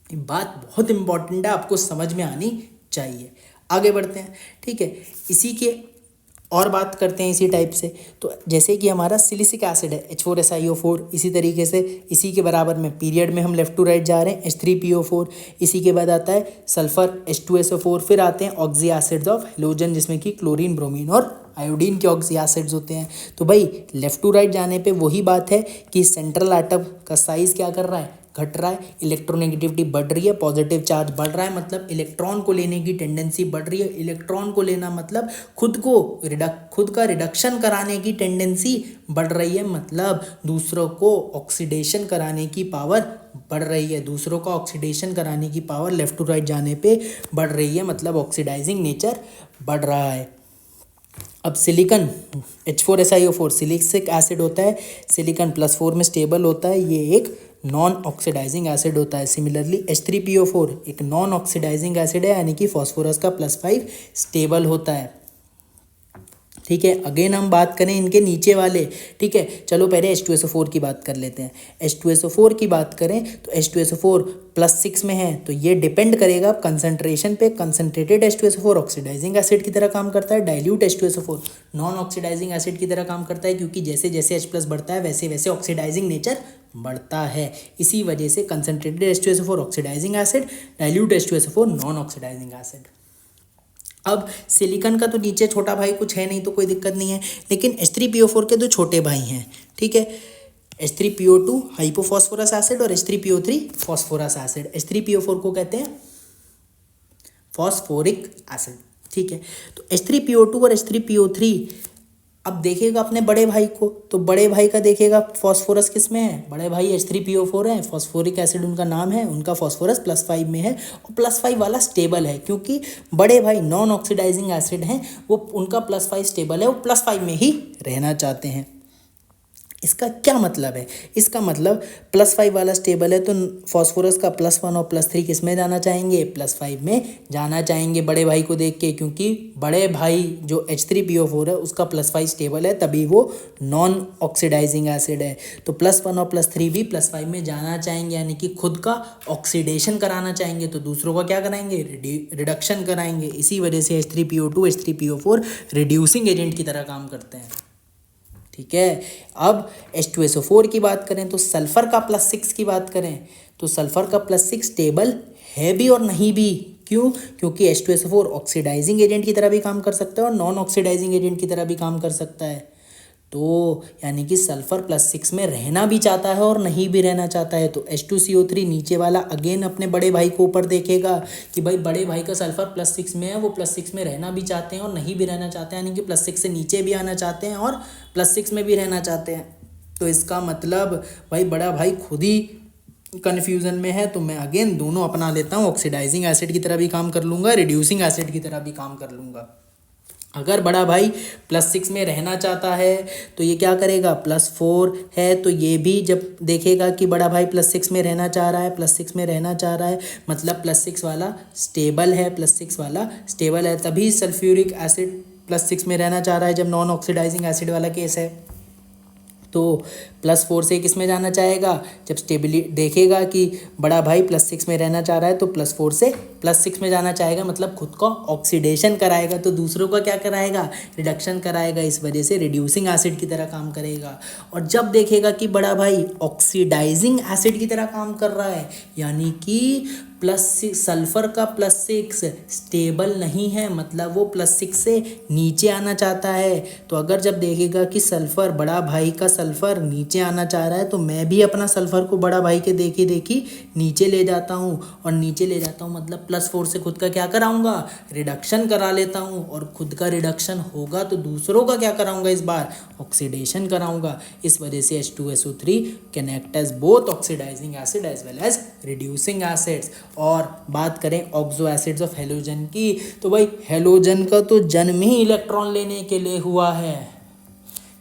ये बात बहुत इंपॉर्टेंट है, आपको समझ में आनी चाहिए। आगे बढ़ते हैं, ठीक है, इसी के और बात करते हैं इसी टाइप से। तो जैसे कि हमारा सिलिसिक एसिड है H4SiO4, इसी तरीके से इसी के बराबर में पीरियड में हम लेफ्ट टू राइट जा रहे हैं H3PO4, इसी के बाद आता है सल्फर H2SO4, फिर आते हैं ऑक्सी एसिड्स ऑफ हेलोजन जिसमें कि क्लोरीन, ब्रोमीन और आयोडीन के ऑक्सी एसिड्स होते हैं। तो भाई लेफ्ट टू राइट जाने पे वही बात है कि सेंट्रल एटम का साइज़ क्या कर रहा है, घट रहा है, इलेक्ट्रोनेगेटिविटी बढ़ रही है, पॉजिटिव चार्ज बढ़ रहा है, मतलब इलेक्ट्रॉन को लेने की टेंडेंसी बढ़ रही है। इलेक्ट्रॉन को लेना मतलब खुद का रिडक्शन कराने की टेंडेंसी बढ़ रही है, मतलब दूसरों को ऑक्सीडेशन कराने की पावर बढ़ रही है। दूसरों का ऑक्सीडेशन कराने की पावर लेफ्ट टू राइट जाने पे बढ़ रही है, मतलब ऑक्सीडाइजिंग नेचर बढ़ रहा है। अब सिलिकॉन H4SiO4 सिलिसिक एसिड होता है, सिलिकॉन +4 में स्टेबल होता है, ये एक नॉन ऑक्सीडाइजिंग एसिड होता है। सिमिलरली H3PO4 एक नॉन ऑक्सीडाइजिंग एसिड है, यानी कि फॉस्फोरस का +5 स्टेबल होता है। ठीक है, अगेन हम बात करें इनके नीचे वाले। ठीक है, चलो पहले H2SO4 की बात कर लेते हैं। H2SO4 की बात करें तो H2SO4 +6 में है, तो ये डिपेंड करेगा कंसंट्रेशन पे। कंसंट्रेटेड H2SO4 ऑक्सीडाइजिंग एसिड की तरह काम करता है, dilute H2SO4 non oxidizing acid की तरह काम करता है, क्योंकि जैसे जैसे H+ बढ़ता है वैसे वैसे ऑक्सीडाइजिंग नेचर बढ़ता है। इसी वजह से concentrated H2SO4 oxidizing acid, dilute H2SO4 non oxidising acid. अब सिलिकॉन का तो नीचे छोटा भाई कुछ है नहीं, तो कोई दिक्कत नहीं है, लेकिन H3PO4 के दो छोटे भाई हैं। ठीक है, H3PO2 हाइपोफॉस्फोरस एसिड और H3PO3 फॉस्फोरस एसिड। H3PO4 को कहते हैं फॉस्फोरिक एसिड। ठीक है, तो H3PO2 और H3PO3 अब देखेगा अपने बड़े भाई को, तो बड़े भाई का देखेगा फॉस्फोरस किस में है, बड़े भाई H3PO4 है, फॉस्फोरिक एसिड उनका नाम है, उनका फॉस्फोरस +5 में है, और +5 वाला स्टेबल है, क्योंकि बड़े भाई नॉन ऑक्सीडाइजिंग एसिड हैं, वो उनका +5 स्टेबल है, वो +5 में ही रहना चाहते हैं। इसका क्या मतलब है, इसका मतलब +5 वाला स्टेबल है, तो फॉस्फोरस का +1 और +3 किस में जाना चाहेंगे, +5 में जाना चाहेंगे बड़े भाई को देख के, क्योंकि बड़े भाई जो H3PO4 है उसका +5 स्टेबल है, तभी वो नॉन ऑक्सीडाइजिंग एसिड है। तो +1 और +3 भी +5 में जाना चाहेंगे, यानी कि खुद का ऑक्सीडेशन कराना चाहेंगे, तो दूसरों का क्या कराएंगे, रिडक्शन कराएंगे। इसी वजह से H3PO2 H3PO4 रिड्यूसिंग एजेंट की तरह काम करते हैं। ठीक है, अब H2SO4 की बात करें तो सल्फर का +6 की बात करें तो सल्फर का +6 स्टेबल है भी और नहीं भी। क्यों, क्योंकि H2SO4 ऑक्सीडाइजिंग एजेंट की तरह भी काम कर सकता है और नॉन ऑक्सीडाइजिंग एजेंट की तरह भी काम कर सकता है। तो यानी कि सल्फर +6 में रहना भी चाहता है और नहीं भी रहना चाहता है। तो H2CO3 नीचे वाला अगेन अपने बड़े भाई को ऊपर देखेगा कि भाई बड़े भाई का सल्फर +6 में है, वो +6 में रहना भी चाहते हैं और नहीं भी रहना चाहते हैं, यानी कि +6 से नीचे भी आना चाहते हैं और +6 में भी रहना चाहते हैं। तो इसका मतलब भाई बड़ा भाई खुद ही कन्फ्यूज़न में है, तो मैं अगेन दोनों अपना लेता हूँ, ऑक्सीडाइजिंग एसिड की तरह भी काम कर लूँगा, रिड्यूसिंग एसिड की तरह भी काम कर लूँगा। अगर बड़ा भाई +6 में रहना चाहता है तो ये क्या करेगा, +4 है तो ये भी जब देखेगा कि बड़ा भाई +6 में रहना चाह रहा है, +6 में रहना चाह रहा है, मतलब +6 वाला स्टेबल है, +6 वाला स्टेबल है, तभी सल्फ्यूरिक एसिड +6 में रहना चाह रहा है जब नॉन ऑक्सीडाइजिंग एसिड वाला केस है। तो +4 से किस में जाना चाहेगा, जब स्टेबिलिटी देखेगा कि बड़ा भाई +6 में रहना चाह रहा है तो +4 से +6 में जाना चाहेगा, मतलब खुद का ऑक्सीडेशन कराएगा, तो दूसरों का क्या कराएगा, रिडक्शन कराएगा। इस वजह से रिड्यूसिंग एसिड की तरह काम करेगा। और जब देखेगा कि बड़ा भाई ऑक्सीडाइजिंग एसिड की तरह काम कर रहा है, यानी कि सल्फर का +6 स्टेबल नहीं है, मतलब वो +6 से नीचे आना चाहता है। तो अगर जब देखेगा कि सल्फर बड़ा भाई का सल्फर नीचे आना चाह रहा है, तो मैं भी अपना सल्फर को बड़ा भाई के देखी देखी नीचे ले जाता हूँ, और नीचे ले जाता हूँ मतलब +4 से खुद का क्या कराऊंगा, रिडक्शन करा लेता हूँ, और खुद का रिडक्शन होगा तो दूसरों का क्या कराऊंगा, इस बार ऑक्सीडेशन कराऊंगा। इस वजह से H2SO3 can act as both oxidizing acid as well as reducing acids. और बात करें ऑक्सो एसिड्स ऑफ हेलोजन की, तो भाई हेलोजन का तो जन्म ही इलेक्ट्रॉन लेने के लिए हुआ है।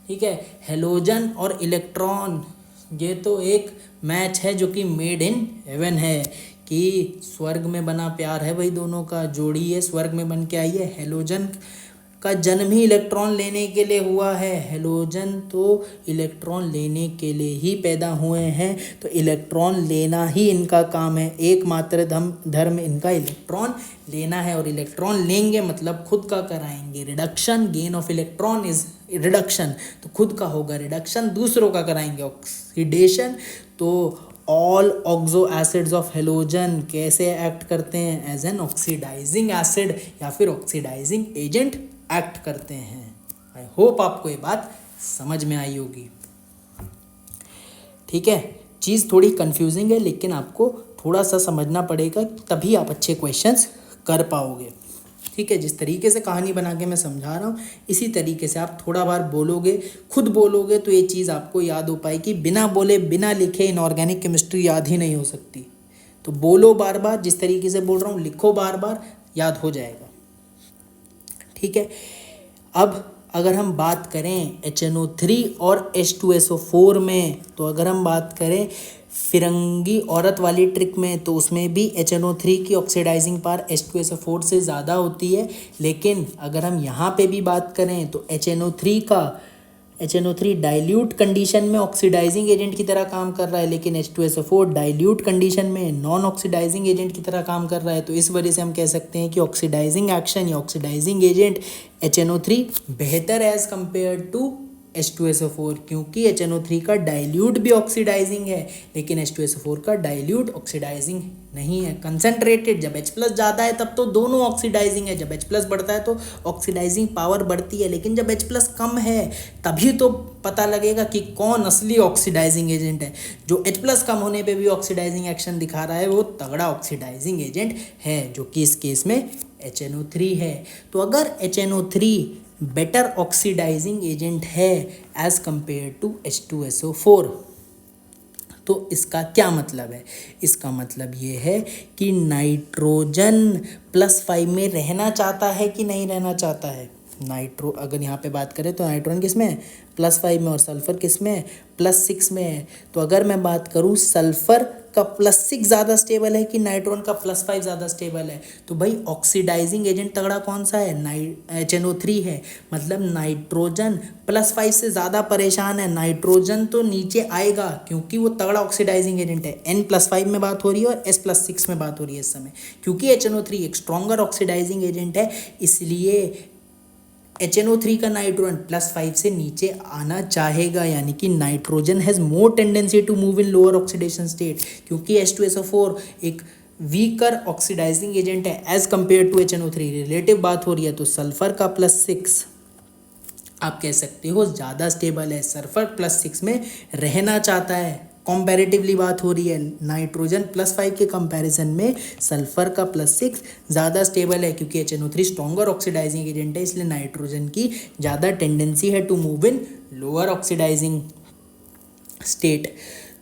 ठीक है, हेलोजन और इलेक्ट्रॉन ये तो एक मैच है जो कि मेड इन हेवन है, कि स्वर्ग में बना प्यार है भाई, दोनों का जोड़ी है, स्वर्ग में बन के आई है। हेलोजन का जन्म ही इलेक्ट्रॉन लेने के लिए हुआ है, हेलोजन तो इलेक्ट्रॉन लेने के लिए ही पैदा हुए हैं, तो इलेक्ट्रॉन लेना ही इनका काम है, एकमात्र धर्म इनका इलेक्ट्रॉन लेना है, और इलेक्ट्रॉन लेंगे मतलब खुद का कराएंगे reduction. Gain of electron is reduction, तो खुद का होगा रिडक्शन, दूसरों का कराएंगे ऑक्सीडेशन। तो all oxo acids of halogen कैसे एक्ट करते हैं, एज एन ऑक्सीडाइजिंग एसिड या फिर ऑक्सीडाइजिंग एजेंट एक्ट करते हैं। आई होप आपको ये बात समझ में आई होगी। ठीक है, चीज़ थोड़ी कंफ्यूजिंग है, लेकिन आपको थोड़ा सा समझना पड़ेगा, तभी आप अच्छे क्वेश्चंस कर पाओगे। ठीक है, जिस तरीके से कहानी बना के मैं समझा रहा हूँ, इसी तरीके से आप थोड़ा बार बोलोगे, खुद बोलोगे, तो ये चीज़ आपको याद हो पाएगी। बिना बोले बिना लिखे इनऑर्गेनिक केमिस्ट्री याद ही नहीं हो सकती। तो बोलो बार बार, जिस तरीके से बोल रहा हूँ लिखो बार बार, याद हो जाएगा। ठीक है, अब अगर हम बात करें HNO3 और H2SO4 में, तो अगर हम बात करें फिरंगी औरत वाली ट्रिक में, तो उसमें भी HNO3 की ऑक्सीडाइजिंग पावर H2SO4 से ज़्यादा होती है। लेकिन अगर हम यहाँ पे भी बात करें तो HNO3 डाइल्यूट कंडीशन में ऑक्सीडाइजिंग एजेंट की तरह काम कर रहा है, लेकिन H2SO4 डाइल्यूट कंडीशन में नॉन ऑक्सीडाइजिंग एजेंट की तरह काम कर रहा है। तो इस वजह से हम कह सकते हैं कि ऑक्सीडाइजिंग एक्शन या ऑक्सीडाइजिंग एजेंट HNO3 बेहतर एज कंपेयर टू H2SO4, क्योंकि HNO3 का डाइल्यूट भी ऑक्सीडाइजिंग है, लेकिन H2SO4 का डाइल्यूट ऑक्सीडाइजिंग नहीं है। कंसनट्रेटेड, जब H+ ज़्यादा है तब तो दोनों ऑक्सीडाइजिंग है, जब H+ बढ़ता है तो ऑक्सीडाइजिंग पावर बढ़ती है, लेकिन जब H+ कम है तभी तो पता लगेगा कि कौन असली ऑक्सीडाइजिंग एजेंट है। जो H+ कम होने पे भी ऑक्सीडाइजिंग एक्शन दिखा रहा है वो तगड़ा ऑक्सीडाइजिंग एजेंट है, जो कि इस केस में HNO3 है। तो अगर HNO3 बेटर ऑक्सीडाइजिंग एजेंट है एज कंपेयर टू H2SO4, तो इसका क्या मतलब है? इसका मतलब ये है कि नाइट्रोजन +5 में रहना चाहता है कि नहीं रहना चाहता है। अगर यहाँ पे बात करें तो नाइट्रोजन किस में है? +5 में, और सल्फ़र किस में है? +6 में है। तो अगर मैं बात करूँ सल्फ़र का +6 ज़्यादा स्टेबल है कि नाइट्रोजन का +5 ज़्यादा स्टेबल है, तो भाई ऑक्सीडाइजिंग एजेंट तगड़ा कौन सा है? HNO3 है। मतलब नाइट्रोजन +5 से ज़्यादा परेशान है, नाइट्रोजन तो नीचे आएगा क्योंकि वो तगड़ा ऑक्सीडाइजिंग एजेंट है। N+5 में बात हो रही है और S+6 में बात हो रही है इस समय, क्योंकि HNO3 एक स्ट्रॉन्गर ऑक्सीडाइजिंग एजेंट है, इसलिए HNO3 का नाइट्रोजन +5 से नीचे आना चाहेगा, यानी कि nitrogen has more tendency to move in lower oxidation state, क्योंकि H2SO4 एक वीकर ऑक्सीडाइजिंग एजेंट है as compare to HNO3। Relative बात हो रही है तो सल्फर का +6 आप कह सकते हो ज़्यादा स्टेबल है, सल्फर +6 में रहना चाहता है। कंपैरेटिवली बात हो रही है, नाइट्रोजन +5 के कंपैरिजन में सल्फर का +6 ज़्यादा स्टेबल है, क्योंकि HNO3 स्ट्रॉन्गर ऑक्सीडाइजिंग एजेंट है, इसलिए नाइट्रोजन की ज़्यादा टेंडेंसी है to move in lower oxidizing state.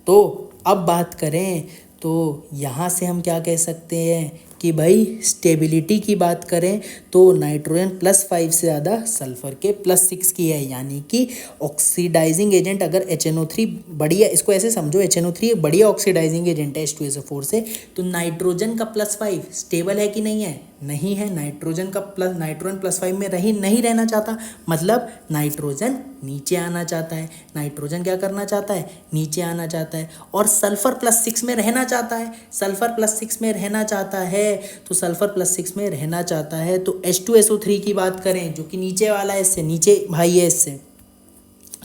तो अब बात करें तो यहाँ से हम क्या कह सकते हैं कि भाई स्टेबिलिटी की बात करें तो नाइट्रोजन +5 से ज़्यादा सल्फ़र के +6 की है, यानी कि ऑक्सीडाइजिंग एजेंट अगर HNO3 बढ़िया, इसको ऐसे समझो HNO3 एक बढ़िया ऑक्सीडाइजिंग एजेंट है H2SO4 से, तो नाइट्रोजन का +5 स्टेबल है कि नहीं है? नहीं है। नाइट्रोजन +5 में नहीं रहना चाहता, मतलब नाइट्रोजन नीचे आना चाहता है। नाइट्रोजन क्या करना चाहता है? नीचे आना चाहता है। और सल्फ़र +6 में रहना चाहता है। सल्फ़र +6 में रहना चाहता है, तो सल्फ़र +6 में रहना चाहता है तो H2SO3 की बात करें, जो कि नीचे वाला है, इससे नीचे भाई है इससे,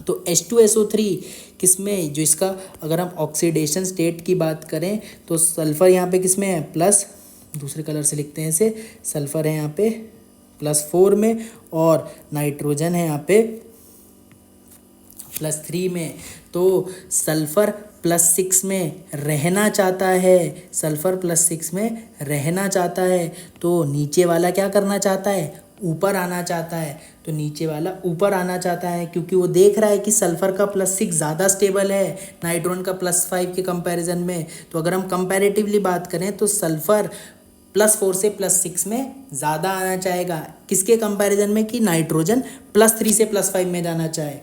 तो H2SO3 किसमें, जो इसका अगर हम ऑक्सीडेशन स्टेट की बात करें तो सल्फ़र यहाँ पे किसमें है? प्लस, दूसरे कलर से लिखते हैं इसे, सल्फ़र है यहाँ पे +4 में, और नाइट्रोजन है यहाँ पे +3 में। तो सल्फ़र +6 में रहना चाहता है, सल्फ़र +6 में रहना चाहता है, तो नीचे वाला क्या करना चाहता है? ऊपर आना चाहता है। तो नीचे वाला ऊपर आना चाहता है, क्योंकि वो देख रहा है कि सल्फ़र का +6 ज़्यादा स्टेबल है नाइट्रोजन का +5 के कंपैरिजन में। तो अगर हम कंपैरेटिवली बात करें तो सल्फ़र +4 से +6 में ज़्यादा आना चाहेगा, किसके कंपैरिजन में? कि नाइट्रोजन +3 से +5 में जाना चाहे।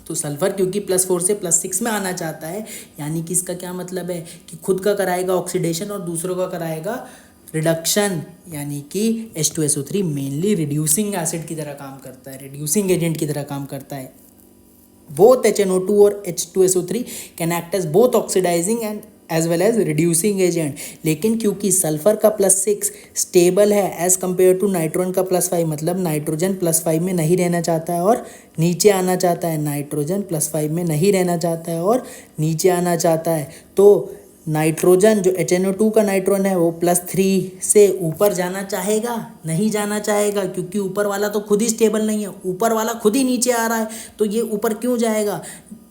तो सल्फ़र क्योंकि +4 से +6 में आना चाहता है, यानी कि इसका क्या मतलब है कि खुद का कराएगा ऑक्सीडेशन और दूसरों का कराएगा रिडक्शन, यानी कि H2SO3 मेनली रिड्यूसिंग एसिड की तरह काम करता है, रिड्यूसिंग एजेंट की तरह काम करता है। बोथ HNO2 और H2SO3 can act as both oxidizing and as well as reducing agent, लेकिन क्योंकि सल्फ़र का +6 स्टेबल है एज कंपेयर टू नाइट्रोजन का +5, मतलब नाइट्रोजन +5 में नहीं रहना चाहता है और नीचे आना चाहता है, नाइट्रोजन +5 में नहीं रहना चाहता है और नीचे आना चाहता है, तो नाइट्रोजन जो HNO2 का नाइट्रोजन है वो +3 से ऊपर जाना चाहेगा? नहीं जाना चाहेगा, क्योंकि ऊपर वाला तो खुद ही स्टेबल नहीं है, ऊपर वाला खुद ही नीचे आ रहा है, तो ये ऊपर क्यों जाएगा?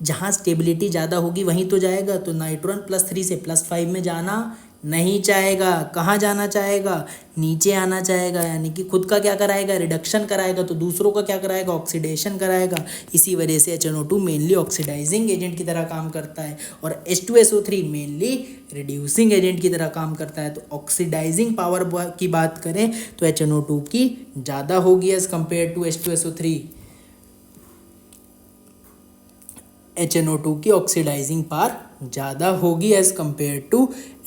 जहाँ स्टेबिलिटी ज़्यादा होगी वहीं तो जाएगा। तो नाइट्रोजन +3 से +5 में जाना नहीं चाहेगा। कहाँ जाना चाहेगा? नीचे आना चाहेगा, यानी कि खुद का क्या कराएगा? रिडक्शन कराएगा। तो दूसरों का क्या कराएगा? ऑक्सीडेशन कराएगा। इसी वजह से HNO2 मेनली ऑक्सीडाइजिंग एजेंट की तरह काम करता है और H2SO3 मेनली रिड्यूसिंग एजेंट की तरह काम करता है। तो ऑक्सीडाइजिंग पावर की बात करें तो HNO2 की ज़्यादा होगी as compare to H2SO3। HNO2 की ऑक्सीडाइजिंग पावर ज़्यादा होगी एज़ कम्पेयर टू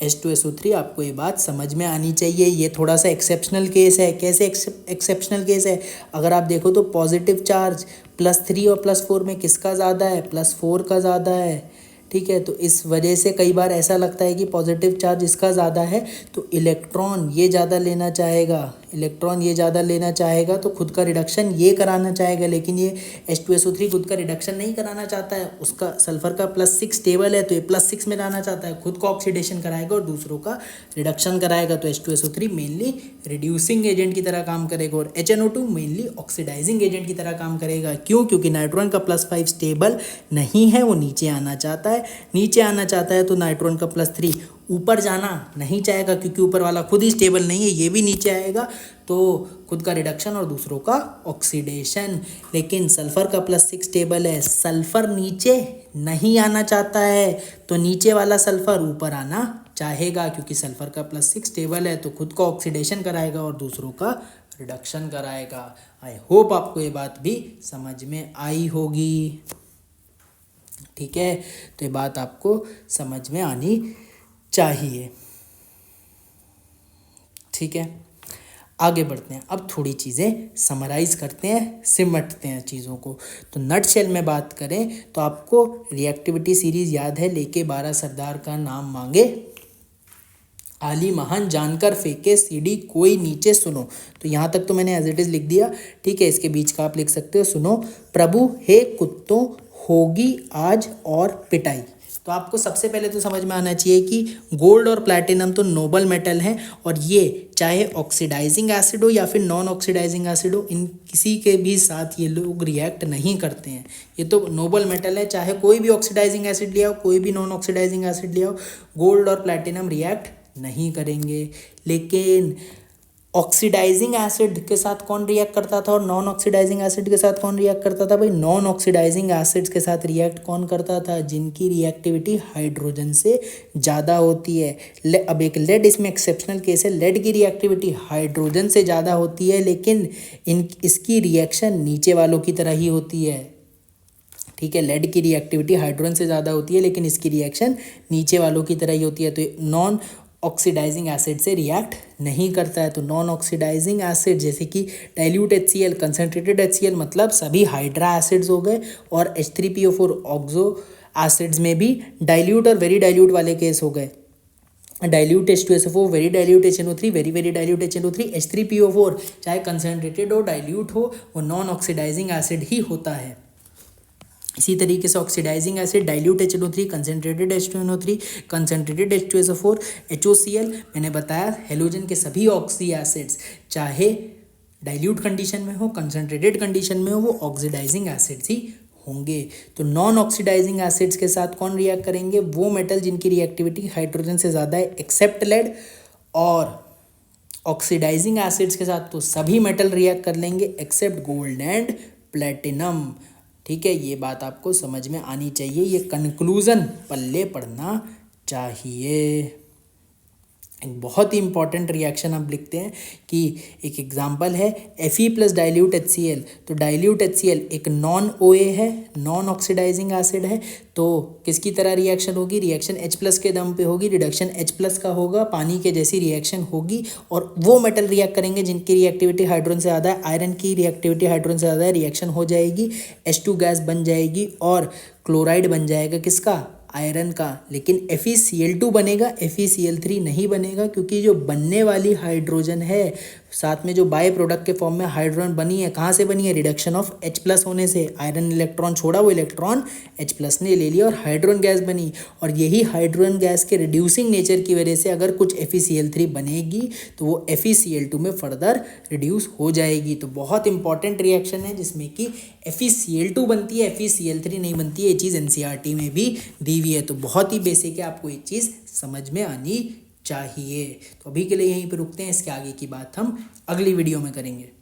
H2SO3। आपको ये बात समझ में आनी चाहिए। ये थोड़ा सा एक्सेप्शनल केस है। कैसे एक्सेप्शनल केस है? अगर आप देखो तो पॉजिटिव चार्ज +3 और +4 में किसका ज़्यादा है? +4 का ज़्यादा है। ठीक है, तो इस वजह से कई बार ऐसा लगता है कि पॉजिटिव चार्ज इसका ज़्यादा है तो इलेक्ट्रॉन ये ज़्यादा लेना चाहेगा। इलेक्ट्रॉन ये ज़्यादा लेना चाहेगा तो खुद का रिडक्शन ये कराना चाहेगा, लेकिन ये H2SO3 खुद का रिडक्शन नहीं कराना चाहता है। उसका सल्फर का +6 स्टेबल है तो ये +6 में लाना चाहता है। खुद को ऑक्सीडेशन कराएगा और दूसरों का रिडक्शन कराएगा। तो H2SO3 मेनली रिड्यूसिंग एजेंट की तरह काम करेगा और HNO2 मेनली ऑक्सीडाइजिंग एजेंट की तरह काम करेगा। क्यों? क्योंकि नाइट्रोजन का +5 स्टेबल नहीं है, वो नीचे आना चाहता है। नीचे आना चाहता है तो नाइट्रोजन का +3 ऊपर जाना नहीं चाहेगा, क्योंकि ऊपर वाला खुद ही स्टेबल नहीं है, ये भी नीचे आएगा। तो खुद का रिडक्शन और दूसरों का ऑक्सीडेशन। लेकिन सल्फर का +6 स्टेबल है, सल्फर नीचे नहीं आना चाहता है तो नीचे वाला सल्फर ऊपर आना चाहेगा, क्योंकि सल्फर का +6 स्टेबल है तो खुद का ऑक्सीडेशन कराएगा और दूसरों का रिडक्शन कराएगा। आई होप आपको ये बात भी समझ में आई होगी। ठीक है, तो ये बात आपको समझ में आनी चाहिए। ठीक है, आगे बढ़ते हैं। अब थोड़ी चीज़ें समराइज़ करते हैं, सिमटते हैं चीज़ों को। तो नटशेल में बात करें तो आपको रिएक्टिविटी सीरीज़ याद है, लेके 12 सरदार का नाम मांगे, आली महान जानकर फेंके सीढ़ी कोई नीचे सुनो। तो यहाँ तक तो मैंने एज इट इज़ लिख दिया। ठीक है, इसके बीच का आप लिख सकते हो, सुनो प्रभु हे कुत्तों होगी आज और पिटाई। तो आपको सबसे पहले तो समझ में आना चाहिए कि गोल्ड और प्लैटिनम तो नोबल मेटल हैं और ये चाहे ऑक्सीडाइजिंग एसिड हो या फिर नॉन ऑक्सीडाइजिंग एसिड हो, इन किसी के भी साथ ये लोग रिएक्ट नहीं करते हैं। ये तो नोबल मेटल है, चाहे कोई भी ऑक्सीडाइजिंग एसिड लिया हो, कोई भी नॉन ऑक्सीडाइजिंग एसिड लिया हो, गोल्ड और प्लैटिनम रिएक्ट नहीं करेंगे। लेकिन ऑक्सीडाइजिंग एसिड के साथ कौन रिएक्ट करता था और नॉन ऑक्सीडाइजिंग एसिड के साथ कौन रिएक्ट करता था? भाई नॉन ऑक्सीडाइजिंग एसिड्स के साथ रिएक्ट कौन करता था? जिनकी रिएक्टिविटी हाइड्रोजन से ज़्यादा होती है। अब एक लेड इसमें एक्सेप्शनल केस है, लेड की रिएक्टिविटी हाइड्रोजन से ज़्यादा होती है, लेकिन इसकी रिएक्शन नीचे वालों की तरह ही होती है। ठीक है, लेड की रिएक्टिविटी हाइड्रोजन से ज़्यादा होती है, लेकिन इसकी रिएक्शन नीचे वालों की तरह ही होती है। तो नॉन ऑक्सीडाइजिंग एसिड से रिएक्ट नहीं करता है। तो नॉन ऑक्सीडाइजिंग एसिड जैसे कि डाइल्यूट HCl, कंसनट्रेटेड HCl, मतलब सभी हाइड्रा एसिड्स हो गए, और H3PO4 ऑक्सो एसिड्स में भी डाइल्यूट और वेरी डाइल्यूट वाले केस हो गए। Dilute H2SO4, very dilute HNO3, very very dilute HNO3, H3PO4 चाहे कंसनट्रेटेड हो डाइल्यूट हो, वो नॉन ऑक्सीडाइजिंग एसिड ही होता है। इसी तरीके से oxidizing acid dilute HNO3, concentrated H2NO3, concentrated H2SO4, HOCl, मैंने बताया हेलोजन के सभी ऑक्सी एसिड्स चाहे डाइल्यूट कंडीशन में हो, कंसनट्रेटेड कंडीशन में हो, वो ऑक्सीडाइजिंग एसिड्स ही होंगे। तो नॉन ऑक्सीडाइजिंग एसिड्स के साथ कौन रिएक्ट करेंगे? वो मेटल जिनकी रिएक्टिविटी हाइड्रोजन से ज़्यादा है एक्सेप्ट लेड, और ऑक्सीडाइजिंग एसिड्स के साथ तो सभी मेटल रिएक्ट कर लेंगे एक्सेप्ट गोल्ड एंड प्लेटिनम। ठीक है, ये बात आपको समझ में आनी चाहिए, ये कंक्लूजन पल्ले पढ़ना चाहिए। एक बहुत ही इंपॉर्टेंट रिएक्शन आप लिखते हैं कि एक एग्जांपल है Fe प्लस डाइल्यूट HCl। तो डाइल्यूट HCl एक नॉन OA है, नॉन ऑक्सीडाइजिंग एसिड है, तो किसकी तरह रिएक्शन होगी? रिएक्शन H प्लस के दम पे होगी, रिडक्शन H प्लस का होगा, पानी के जैसी रिएक्शन होगी, और वो मेटल रिएक्ट करेंगे जिनकी रिएक्टिविटी हाइड्रोजन से ज़्यादा है। आयरन की रिएक्टिविटी हाइड्रोजन से ज़्यादा है, रिएक्शन हो जाएगी, H2 गैस बन जाएगी और क्लोराइड बन जाएगा किसका? आयरन का, लेकिन FeCl2 बनेगा, FeCl3 नहीं बनेगा, क्योंकि जो बनने वाली हाइड्रोजन है साथ में जो बाय प्रोडक्ट के फॉर्म में हाइड्रोजन बनी है, कहाँ से बनी है, रिडक्शन ऑफ H+ होने से। आयरन इलेक्ट्रॉन छोड़ा, वो इलेक्ट्रॉन H+ ने ले लिया और हाइड्रोजन गैस बनी। और यही हाइड्रोजन गैस के रिड्यूसिंग नेचर की वजह से अगर कुछ FeCl3 बनेगी तो वो FeCl2 में फर्दर रिड्यूस हो जाएगी। तो बहुत इंपॉर्टेंट रिएक्शन है जिसमें कि FeCl2 बनती है, FeCl3 नहीं बनती है। ये चीज़ NCERT में भी दी हुई है, तो बहुत ही बेसिक है, आपको ये चीज़ समझ में आनी चाहिए। तो अभी के लिए यहीं पे रुकते हैं, इसके आगे की बात हम अगली वीडियो में करेंगे।